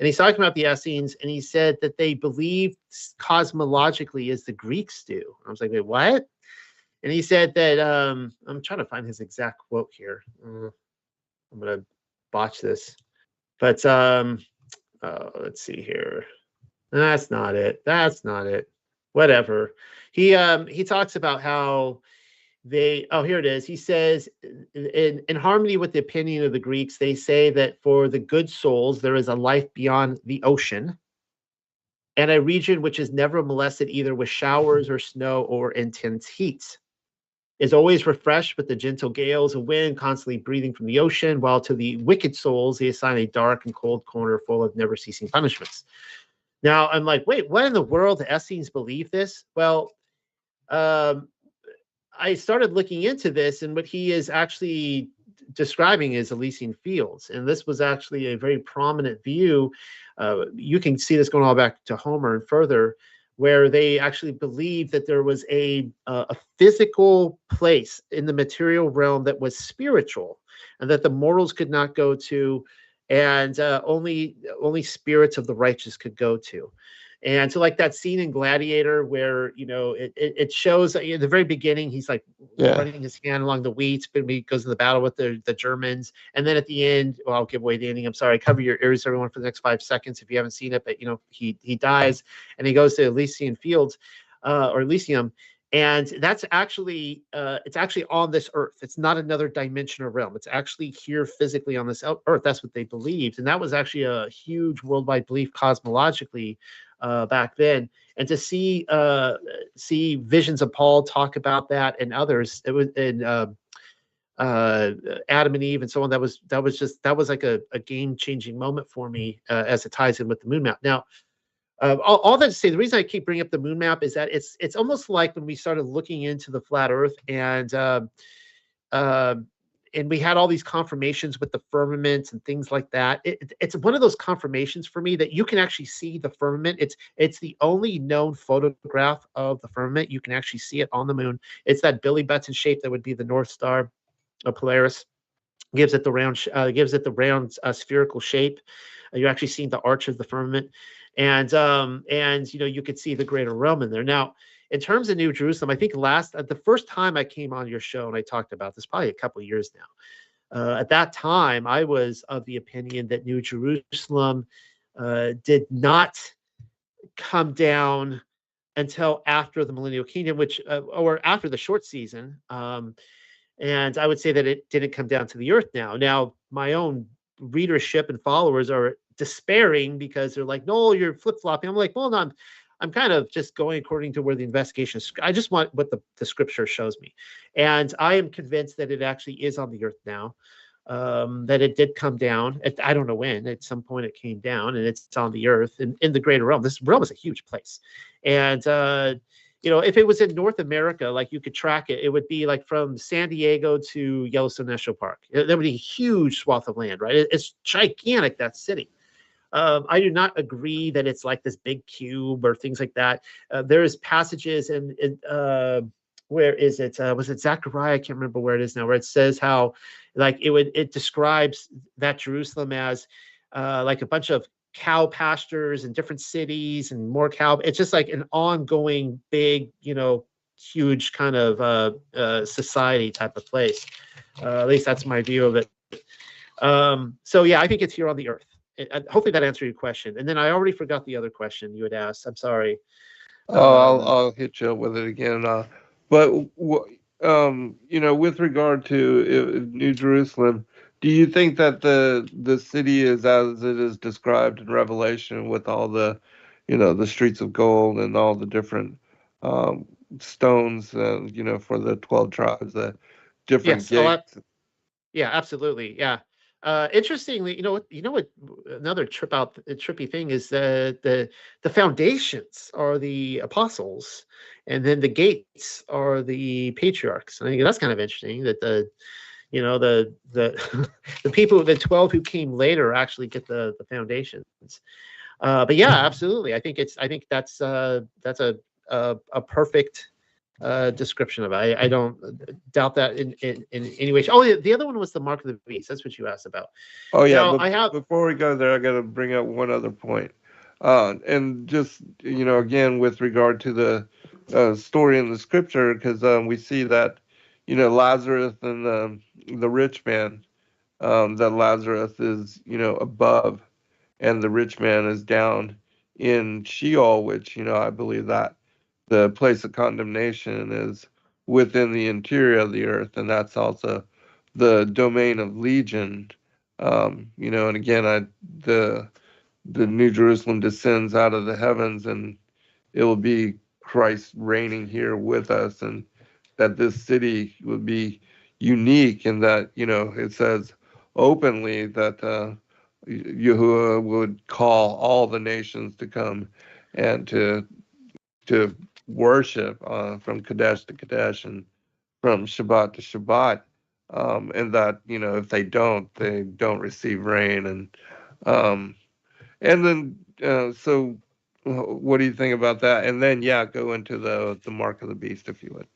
and he's talking about the Essenes, and he said that they believe cosmologically as the Greeks do. I was like, wait, what? And he said that I'm trying to find his exact quote here. I'm gonna botch this, but let's see here. That's not it. Whatever. He talks about how here it is. He says, in harmony with the opinion of the Greeks, they say that for the good souls there is a life beyond the ocean, and a region which is never molested either with showers or snow or intense heat, is always refreshed with the gentle gales of wind constantly breathing from the ocean, while to the wicked souls they assign a dark and cold corner full of never-ceasing punishments. Now, I'm like, wait, what in the world? The Essenes believe this? Well, I started looking into this, and what he is actually describing is Elysian fields. And this was actually a very prominent view. You can see this going all back to Homer and further, where they actually believed that there was a physical place in the material realm that was spiritual, and that the mortals could not go to, and only spirits of the righteous could go to. And so, like that scene in Gladiator where it shows at the very beginning he's like running his hand along the wheats, but he goes to the battle with the Germans, and then at the end, well, I'll give away the ending. I'm sorry, cover your ears, everyone, for the next 5 seconds if you haven't seen it. But he dies, and he goes to Elysian fields, or Elysium. And that's actually it's actually on this earth. It's not another dimensional realm. It's actually here physically on this earth. That's what they believed, and that was actually a huge worldwide belief cosmologically back then. And to see visions of Paul talk about that, and others, it was in Adam and Eve and so on. That was like a game changing moment for me as it ties in with the moon map. Now. All that to say, the reason I keep bringing up the moon map is that it's almost like when we started looking into the flat Earth, and we had all these confirmations with the firmament and things like that. It's one of those confirmations for me that you can actually see the firmament. It's the only known photograph of the firmament. You can actually see it on the moon. It's that Billy Button shape that would be the North Star of Polaris. Gives it the round spherical shape. You're actually seeing the arch of the firmament. and you could see the Greater Rome in there. Now, in terms of New Jerusalem, I think the first time I came on your show and I talked about this, probably a couple of years now. At that time, I was of the opinion that New Jerusalem did not come down until after the Millennial Kingdom, or after the short season. And I would say that it didn't come down to the earth now. Now, my own readership and followers are despairing because they're like, "No, you're flip-flopping." I'm like, well, no, I'm kind of just going according to where the investigation is. I just want what the scripture shows me. And I am convinced that it actually is on the earth now, that it did come down. I don't know when. At some point it came down, and it's on the earth in the Greater Realm. This realm is a huge place. And, if it was in North America, like you could track it, it would be like from San Diego to Yellowstone National Park. There would be a huge swath of land, right? It's gigantic, that city. I do not agree that it's like this big cube or things like that. There's passages in where is it? Was it Zechariah? I can't remember where it is now, where it says how like it describes that Jerusalem as like a bunch of cow pastures in different cities and more cow. It's just like an ongoing big, huge kind of society type of place. At least that's my view of it. So yeah, I think it's here on the earth. Hopefully that answered your question. And then I already forgot the other question you had asked. I'm sorry. I'll hit you up with it again. But with regard to New Jerusalem, do you think that the city is as it is described in Revelation, with all the, the streets of gold and all the different stones, for the 12 tribes, the different gates? Yeah, absolutely. Yeah. Interestingly, you know what another trippy thing is, the foundations are the apostles, and then the gates are the patriarchs. I think that's kind of interesting that the the people, the 12 who came later, actually get the foundations. But yeah, absolutely. I think that's a perfect description of it. I don't doubt that in any way. Oh, the other one was the mark of the beast. That's what you asked about. Oh yeah. Now, before we go there, I got to bring up one other point. And just, again, with regard to the story in the scripture, because we see that, Lazarus and the rich man, that Lazarus is, above, and the rich man is down in Sheol, which, I believe that the place of condemnation is within the interior of the earth, and that's also the domain of Legion. And again, the New Jerusalem descends out of the heavens, and it will be Christ reigning here with us, and that this city would be unique in that, it says openly that Yahuwah would call all the nations to come and to worship from Kadesh to Kadesh and from Shabbat to Shabbat, and that, if they don't receive rain, and then so what do you think about that? And then go into the mark of the beast, if you would.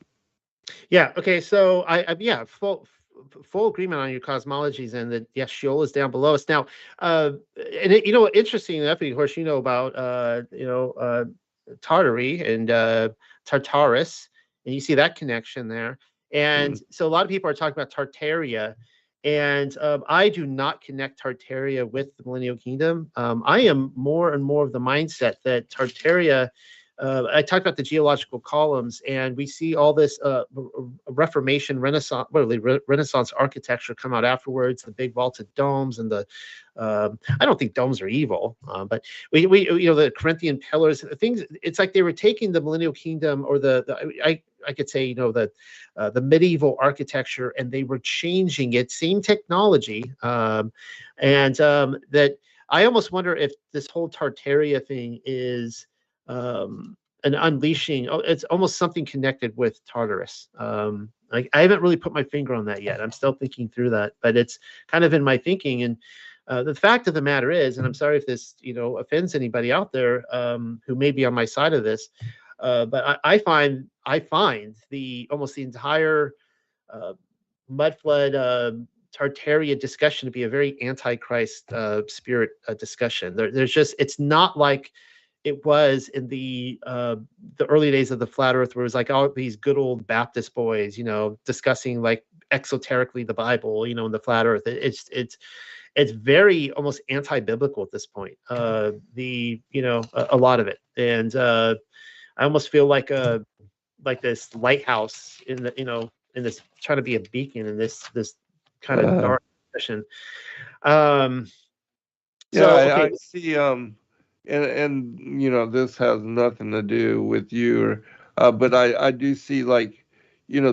Yeah. Okay. So I full agreement on your cosmologies, and that yes, Sheol is down below us now. And interesting enough, of course, about Tartary and Tartarus, and you see that connection there. And so a lot of people are talking about Tartaria, and I do not connect Tartaria with the Millennial Kingdom. I am more and more of the mindset that Tartaria. I talked about the geological columns, and we see all this Reformation, Renaissance architecture come out afterwards. The big vaulted domes and the I don't think domes are evil, but we the Corinthian pillars, things. It's like they were taking the Millennial Kingdom, or I could say the medieval architecture, and they were changing it, same technology, and that I almost wonder if this whole Tartaria thing is an unleashing. It's almost something connected with Tartarus. I haven't really put my finger on that yet. I'm still thinking through that, but it's kind of in my thinking. And the fact of the matter is, and I'm sorry if this offends anybody out there who may be on my side of this, but I find almost the entire Mudflood Tartaria discussion to be a very antichrist spirit discussion. There's just, it's not like it was in the early days of the flat Earth, where it was like all these good old Baptist boys, discussing like exoterically the Bible, in the flat Earth. It's very almost anti-biblical at this point. A lot of it, and I almost feel like this lighthouse in this trying to be a beacon in this kind of dark session. I see. And this has nothing to do with you, but I do see, like,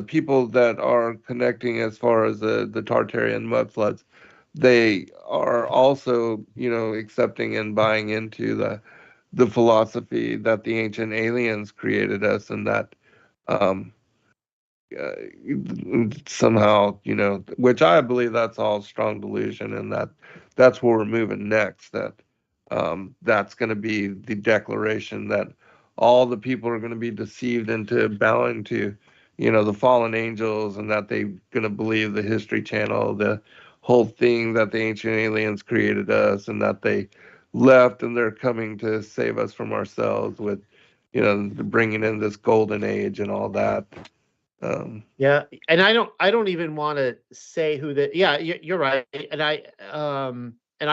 people that are connecting as far as the Tartarian mudfloods. They are also, accepting and buying into the philosophy that the ancient aliens created us, and that um, uh, somehow, which I believe that's all strong delusion, and that's where we're moving next. That's going to be the declaration that all the people are going to be deceived into bowing to, the fallen angels, and that they're going to believe the History Channel, the whole thing that the ancient aliens created us, and that they left and they're coming to save us from ourselves with, bringing in this golden age and all that. Yeah, and I don't even want to say who the. Yeah, you're right, and I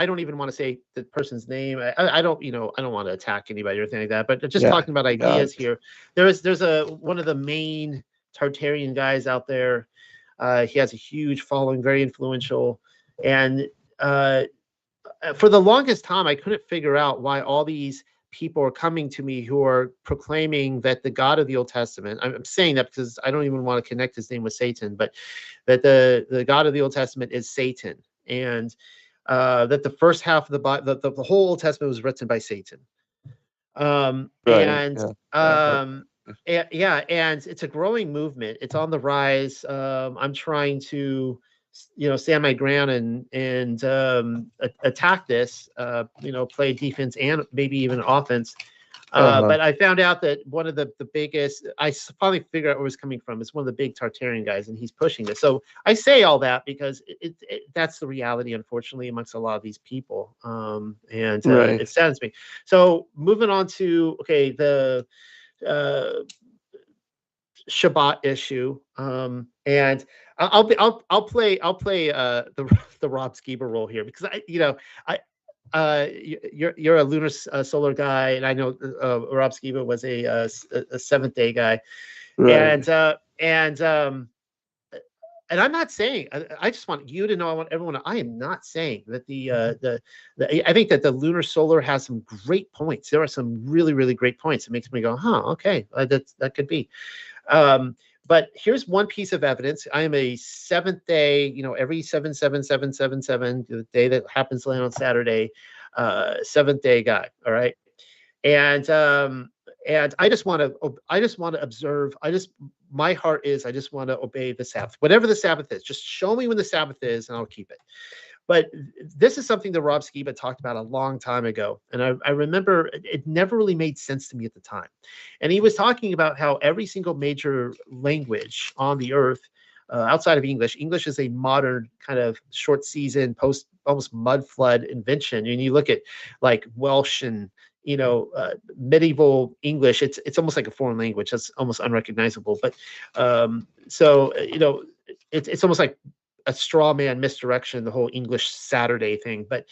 don't even want to say the person's name. I don't want to attack anybody or anything like that. But just talking about ideas here, there's one of the main Tartarian guys out there. He has a huge following, very influential, and for the longest time, I couldn't figure out why all these people are coming to me who are proclaiming that the God of the Old Testament, I'm saying that because I don't even want to connect his name with Satan, but that the God of the Old Testament is Satan, and that the first half of the Bible, the whole Old Testament was written by Satan. And it's a growing movement. It's on the rise. I'm trying to stand my ground and attack this, play defense and maybe even offense. But I found out that one of the biggest, I finally figured out where it was coming from. It's one of the big Tartarian guys, and he's pushing this. So I say all that because that's the reality, unfortunately, amongst a lot of these people. It saddens me. So moving on to, the Shabbat issue, and I'll play the Rob Skiba role here, because you're a lunar solar guy, and I know Rob Skiba was a Seventh Day guy, right. And I'm not saying, I just want you to know, I want everyone to, I am not saying that I think that the lunar solar has some great points. There are some really, really great points. It makes me go, okay, that could be. But here's one piece of evidence. I am a Seventh Day, every 7/7/7/7/7, the day that happens to land on Saturday, Seventh Day guy. All right. And I just want to observe. My heart is, I just want to obey the Sabbath, whatever the Sabbath is. Just show me when the Sabbath is, and I'll keep it. But this is something that Rob Skiba talked about a long time ago. And I remember it never really made sense to me at the time. And he was talking about how every single major language on the earth, outside of English is a modern kind of short season, post almost mud flood invention. And you look at like Welsh and medieval English, it's almost like a foreign language. That's almost unrecognizable. But it's almost like a straw man misdirection, the whole English Saturday thing. But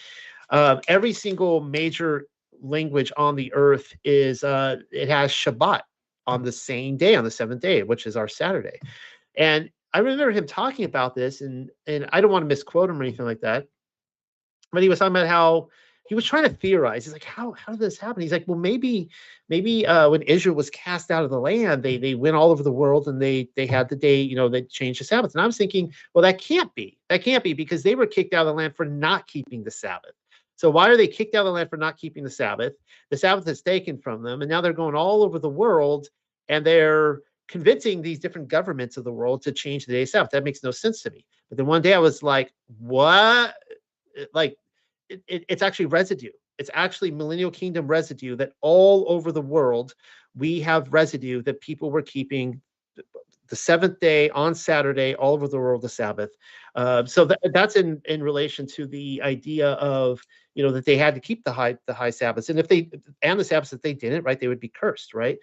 every single major language on the earth is it has Shabbat on the same day, on the seventh day, which is our Saturday. And I remember him talking about this, and I don't want to misquote him or anything like that, but he was talking about how he was trying to theorize. He's like, how did this happen? He's like, well, maybe when Israel was cast out of the land, they went all over the world, and they had the day, they changed the Sabbath. And I was thinking, well, that can't be because they were kicked out of the land for not keeping the Sabbath. So why are they kicked out of the land for not keeping the Sabbath? The Sabbath is taken from them, and now they're going all over the world, and they're convincing these different governments of the world to change the day of Sabbath. That makes no sense to me. But then one day I was like, what? Like, it's actually residue. It's actually Millennial Kingdom residue, that all over the world we have residue that people were keeping the seventh day on Saturday, all over the world, the Sabbath. So that's in relation to the idea of, that they had to keep the high Sabbaths, and the Sabbaths that they didn't, right, they would be cursed, right?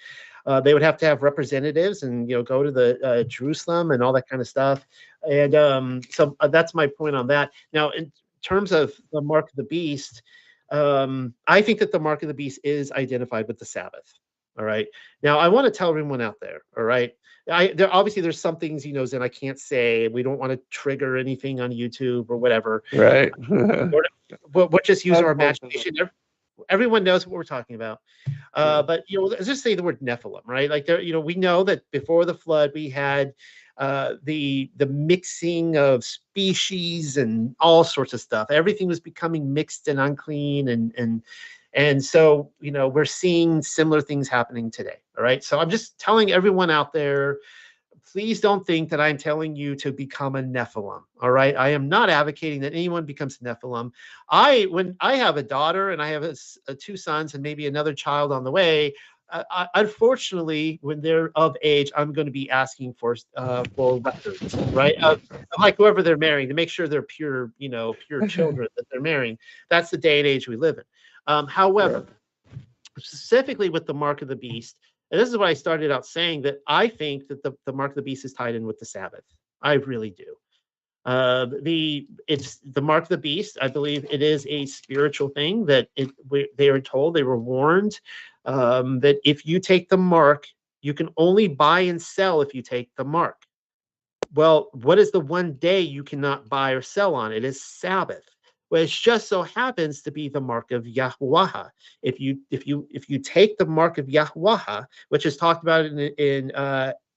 They would have to have representatives and go to the Jerusalem and all that kind of stuff. And so that's my point on that. Now, in terms of the mark of the beast, I think that the mark of the beast is identified with the Sabbath. All right. Now, I want to tell everyone out there. All right. There's some things, Zen, I can't say. We don't want to trigger anything on YouTube or whatever. Right. We'll just use our imagination. Everyone knows what we're talking about. But let's just say the word Nephilim, right? Like we know that before the flood, we had the mixing of species and all sorts of stuff. Everything was becoming mixed and unclean, and so we're seeing similar things happening today. All right, so I'm just telling everyone out there, please don't think that I'm telling you to become a Nephilim. All right, I am not advocating that anyone becomes a Nephilim. When I have a daughter and I have two sons and maybe another child on the way, unfortunately, when they're of age, I'm going to be asking for records, right? Like whoever they're marrying, to make sure they're pure children that they're marrying. That's the day and age we live in. However, specifically with the mark of the beast, and this is what I started out saying, that I think that the mark of the beast is tied in with the Sabbath. I really do. It's the mark of the beast. I believe it is a spiritual thing that they were warned that if you take the mark, you can only buy and sell if you take the mark. Well, what is the one day you cannot buy or sell on? It is Sabbath. Well, it just so happens to be the mark of Yahweh. If you take the mark of Yahweh, which is talked about in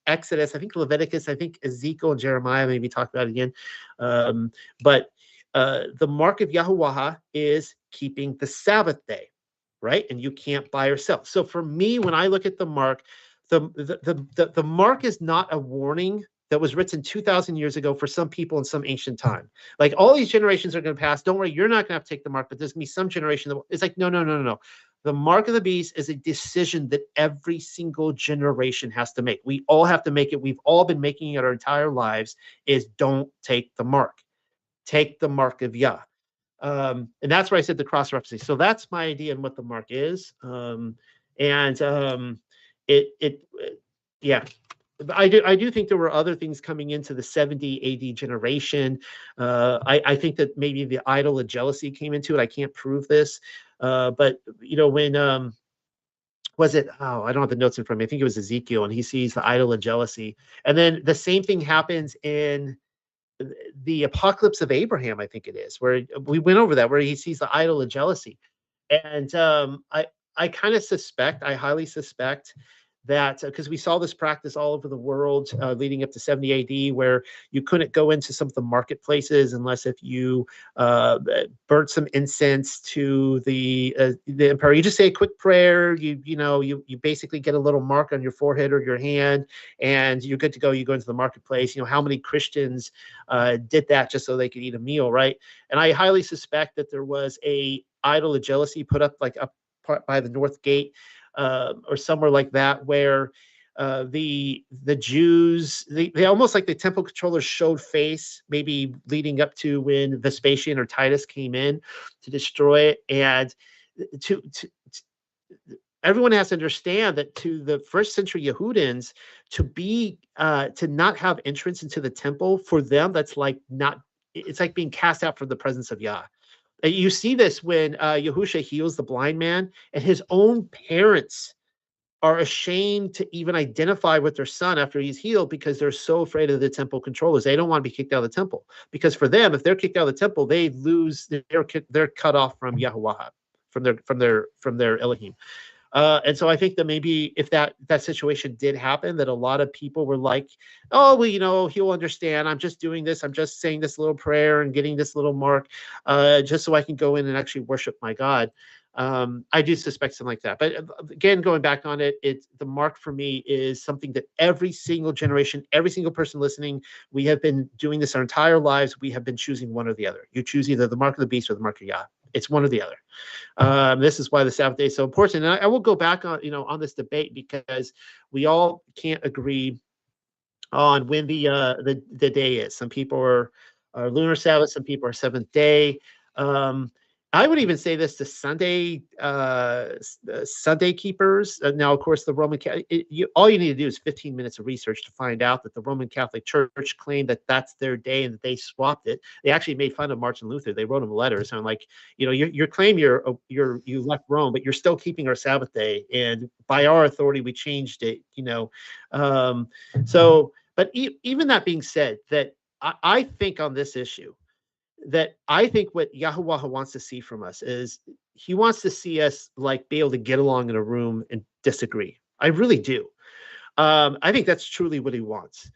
Exodus, I think Leviticus, I think Ezekiel and Jeremiah maybe talk about it again. But the mark of Yahweh is keeping the Sabbath day, right? And you can't buy or sell. So for me, when I look at the mark, the mark is not a warning that was written 2,000 years ago for some people in some ancient time. Like all these generations are going to pass. Don't worry, you're not going to have to take the mark, but there's going to be some generation that it's like, no. The mark of the beast is a decision that every single generation has to make. We all have to make it. We've all been making it our entire lives, is don't take the mark. Take the mark of Yah. And that's where I said the cross referencing. So that's my idea on what the mark is. I do think there were other things coming into the 70 AD generation. I think that maybe the idol of jealousy came into it. I can't prove this. But when was it? Oh, I don't have the notes in front of me. I think it was Ezekiel, and he sees the idol of jealousy. And then the same thing happens in the apocalypse of Abraham, I think it is, where we went over that, where he sees the idol of jealousy. And I kind of suspect, I highly suspect that because we saw this practice all over the world leading up to 70 AD, where you couldn't go into some of the marketplaces unless if you burnt some incense to the emperor. You just say a quick prayer. You basically get a little mark on your forehead or your hand, and you're good to go. You go into the marketplace. How many Christians did that just so they could eat a meal, right? And I highly suspect that there was a idol of jealousy put up by the north gate. Or somewhere like that, where the Jews, they almost like the temple controllers showed face, maybe leading up to when Vespasian or Titus came in to destroy it. And everyone has to understand that to the first century Yehudans, to not have entrance into the temple, for them, it's like being cast out from the presence of Yah. You see this when Yahusha heals the blind man, and his own parents are ashamed to even identify with their son after he's healed because they're so afraid of the temple controllers. They don't want to be kicked out of the temple, because for them, if they're kicked out of the temple, they lose. They're cut off from Yahuwah, from their Elohim. And so I think that maybe if that situation did happen, that a lot of people were like, oh, well, he'll understand. I'm just doing this. I'm just saying this little prayer and getting this little mark just so I can go in and actually worship my God. I do suspect something like that. But again, going back on it, the mark for me is something that every single generation, every single person listening, we have been doing this our entire lives. We have been choosing one or the other. You choose either the mark of the beast or the mark of Yah. It's one or the other. This is why the Sabbath day is so important. And I will go back on this debate, because we all can't agree on when the day is. Some people are lunar Sabbath, some people are seventh day. I would even say this to Sunday keepers. Now, of course, the Roman all you need to do is 15 minutes of research to find out that the Roman Catholic Church claimed that that's their day and that they swapped it. They actually made fun of Martin Luther. They wrote him letters and like, you claim you left Rome, but you're still keeping our Sabbath day, and by our authority we changed it. But even that being said, that I think on this issue, that I think what Yahuwah wants to see from us is he wants to see us like be able to get along in a room and disagree. I really do. I think that's truly what he wants.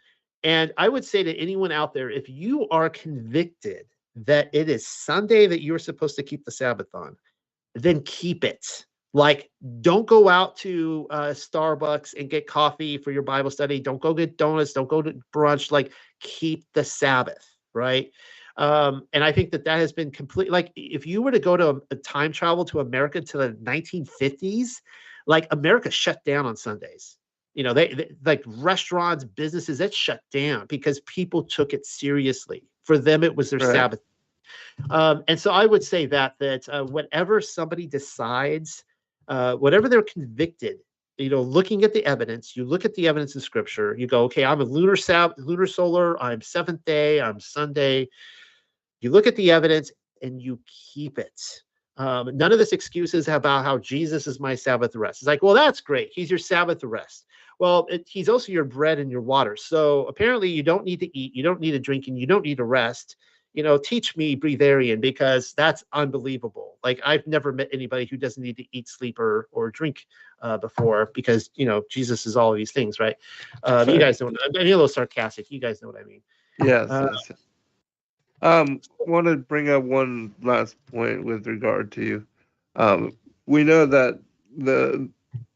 And I would say to anyone out there, if you are convicted that it is Sunday that you're supposed to keep the Sabbath on, then keep it. Like, don't go out to Starbucks and get coffee for your Bible study. Don't go get donuts. Don't go to brunch. Like, keep the Sabbath, right? And I think that has been complete. Like, if you were to go to a time travel to America to the 1950s, like America shut down on Sundays. They like restaurants, businesses that shut down because people took it seriously. For them, it was their Sabbath. And so I would say that whatever somebody decides, whatever they're convicted, looking at the evidence, you look at the evidence in Scripture, you go, okay, I'm a lunar solar, I'm seventh day, I'm Sunday. You look at the evidence and you keep it. None of this excuses about how Jesus is my Sabbath rest. It's like, well, that's great. He's your Sabbath rest. Well, he's also your bread and your water. So apparently you don't need to eat, you don't need to drink, and you don't need to rest. Teach me breatharian, because that's unbelievable. Like, I've never met anybody who doesn't need to eat, sleep, or drink before, because, Jesus is all of these things, right? You guys know, I'm a little sarcastic. You guys know what I mean. Yes. Want to bring up one last point with regard to, we know that the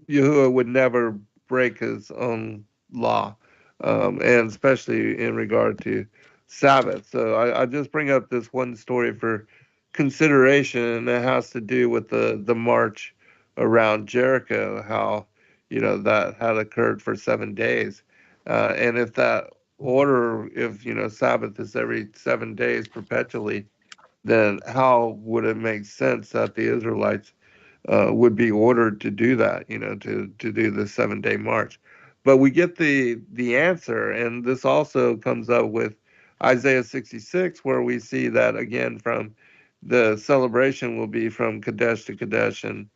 Yahuwah would never break his own law, and especially in regard to Sabbath. So I just bring up this one story for consideration, and it has to do with the march around Jericho, how that had occurred for 7 days, and if that order, if Sabbath is every 7 days perpetually, then how would it make sense that the Israelites would be ordered to do that, to do the 7-day march? But we get the answer, and this also comes up with Isaiah 66, where we see that again from the celebration will be from Kadesh to Kadesh, and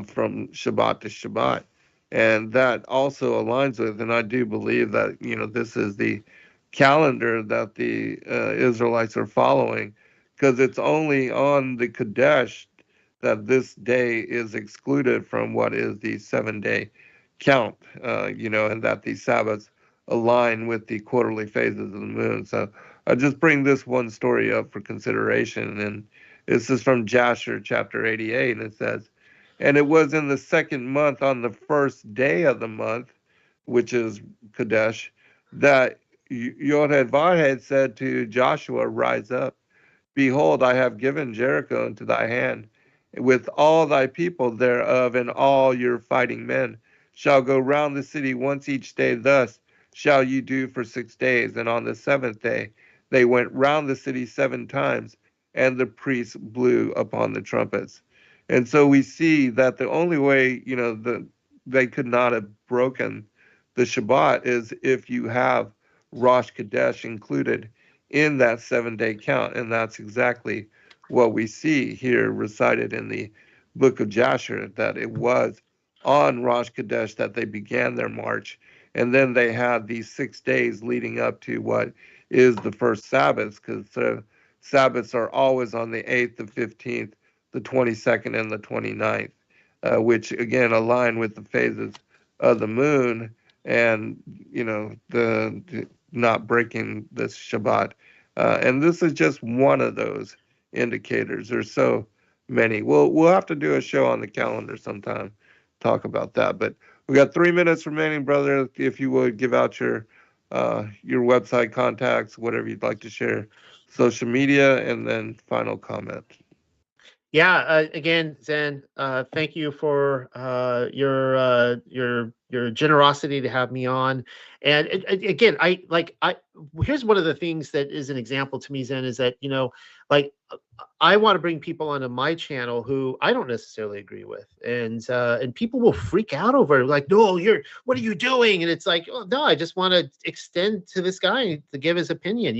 from Shabbat to Shabbat. And that also aligns with, and I do believe that, this is the calendar that the Israelites are following, because it's only on the Kadesh that this day is excluded from what is the 7-day count, and that the Sabbaths align with the quarterly phases of the moon. So I just bring this one story up for consideration. And this is from Jasher chapter 88, and it says, and it was in the second month, on the first day of the month, which is Kadesh, that Yod-Heh-Vah had said to Joshua, rise up. Behold, I have given Jericho into thy hand, with all thy people thereof, and all your fighting men shall go round the city once each day. Thus shall you do for 6 days. And on the 7th day they went round the city 7 times, and the priests blew upon the trumpets. And so we see that the only way, they could not have broken the Shabbat is if you have Rosh Kadesh included in that 7-day count. And that's exactly what we see here recited in the book of Jasher, that it was on Rosh Kadesh that they began their march. And then they had these 6 days leading up to what is the first Sabbath, because the Sabbaths are always on the 8th, the 15th, the 22nd, and the 29th, which again align with the phases of the moon, and the not breaking this Shabbat. And this is just one of those indicators. There's so many. We'll have to do a show on the calendar sometime, talk about that. But we got 3 minutes remaining, brother. If you would give out your website contacts, whatever you'd like to share, social media, and then final comment. Yeah. Again, Zen, thank you for your your generosity to have me on. And again, here's one of the things that is an example to me, Zen, is that, like, I want to bring people onto my channel who I don't necessarily agree with, and people will freak out over it, like, no, what are you doing? And it's like, oh, no, I just want to extend to this guy to give his opinion,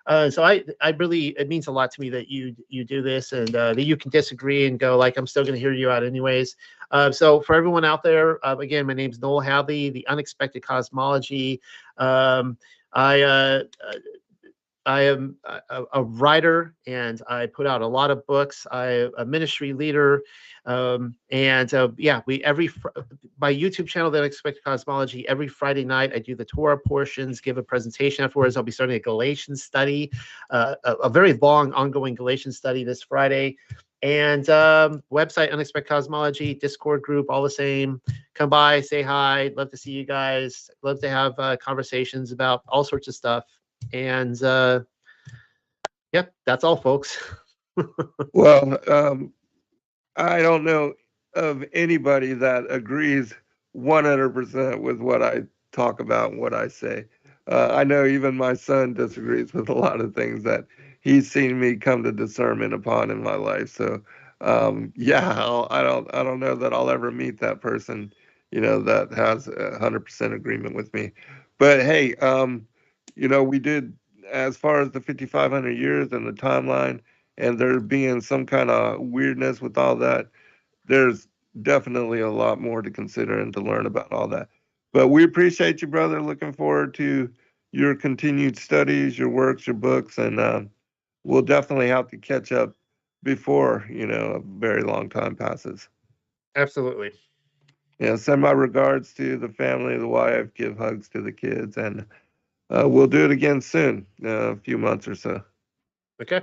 So I really, it means a lot to me that you do this, and that you can disagree and go, like, I'm still going to hear you out anyways. So for everyone out there, again, my name's Noel Hadley, the Unexpected Cosmology. I am a writer, and I put out a lot of books. I'm a ministry leader, my YouTube channel, The Unexpected Cosmology. Every Friday night, I do the Torah portions, give a presentation afterwards. I'll be starting a Galatians study, a very long, ongoing Galatians study this Friday. And website, Unexpected Cosmology, Discord group, all the same. Come by, say hi. Love to see you guys. Love to have conversations about all sorts of stuff. And that's all, folks. Well, I don't know of anybody that agrees 100% with what I talk about and what I say. I know even my son disagrees with a lot of things that he's seen me come to discernment upon in my life. So, I don't know that I'll ever meet that person, that has 100% agreement with me. But hey, we did, as far as the 5,500 years and the timeline, and there being some kind of weirdness with all that, there's definitely a lot more to consider and to learn about all that. But we appreciate you, brother. Looking forward to your continued studies, your works, your books, and we'll definitely have to catch up before, a very long time passes. Absolutely. Yeah, send my regards to the family, the wife, give hugs to the kids, and we'll do it again soon, a few months or so. Okay.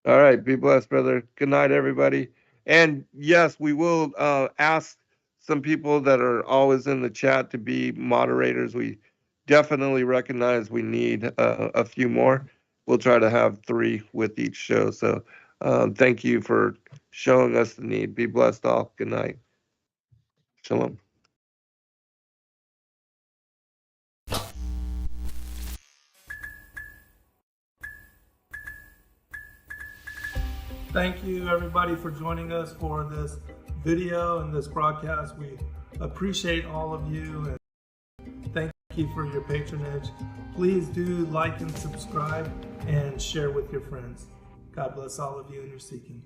All right. Be blessed, brother. Good night, everybody. And yes, we will ask some people that are always in the chat to be moderators. We definitely recognize we need a few more. We'll try to have 3 with each show. So thank you for showing us the need. Be blessed all. Good night. Shalom. Thank you, everybody, for joining us for this video and this broadcast. We appreciate all of you, and thank you for your patronage. Please do like and subscribe and share with your friends. God bless all of you in your seeking.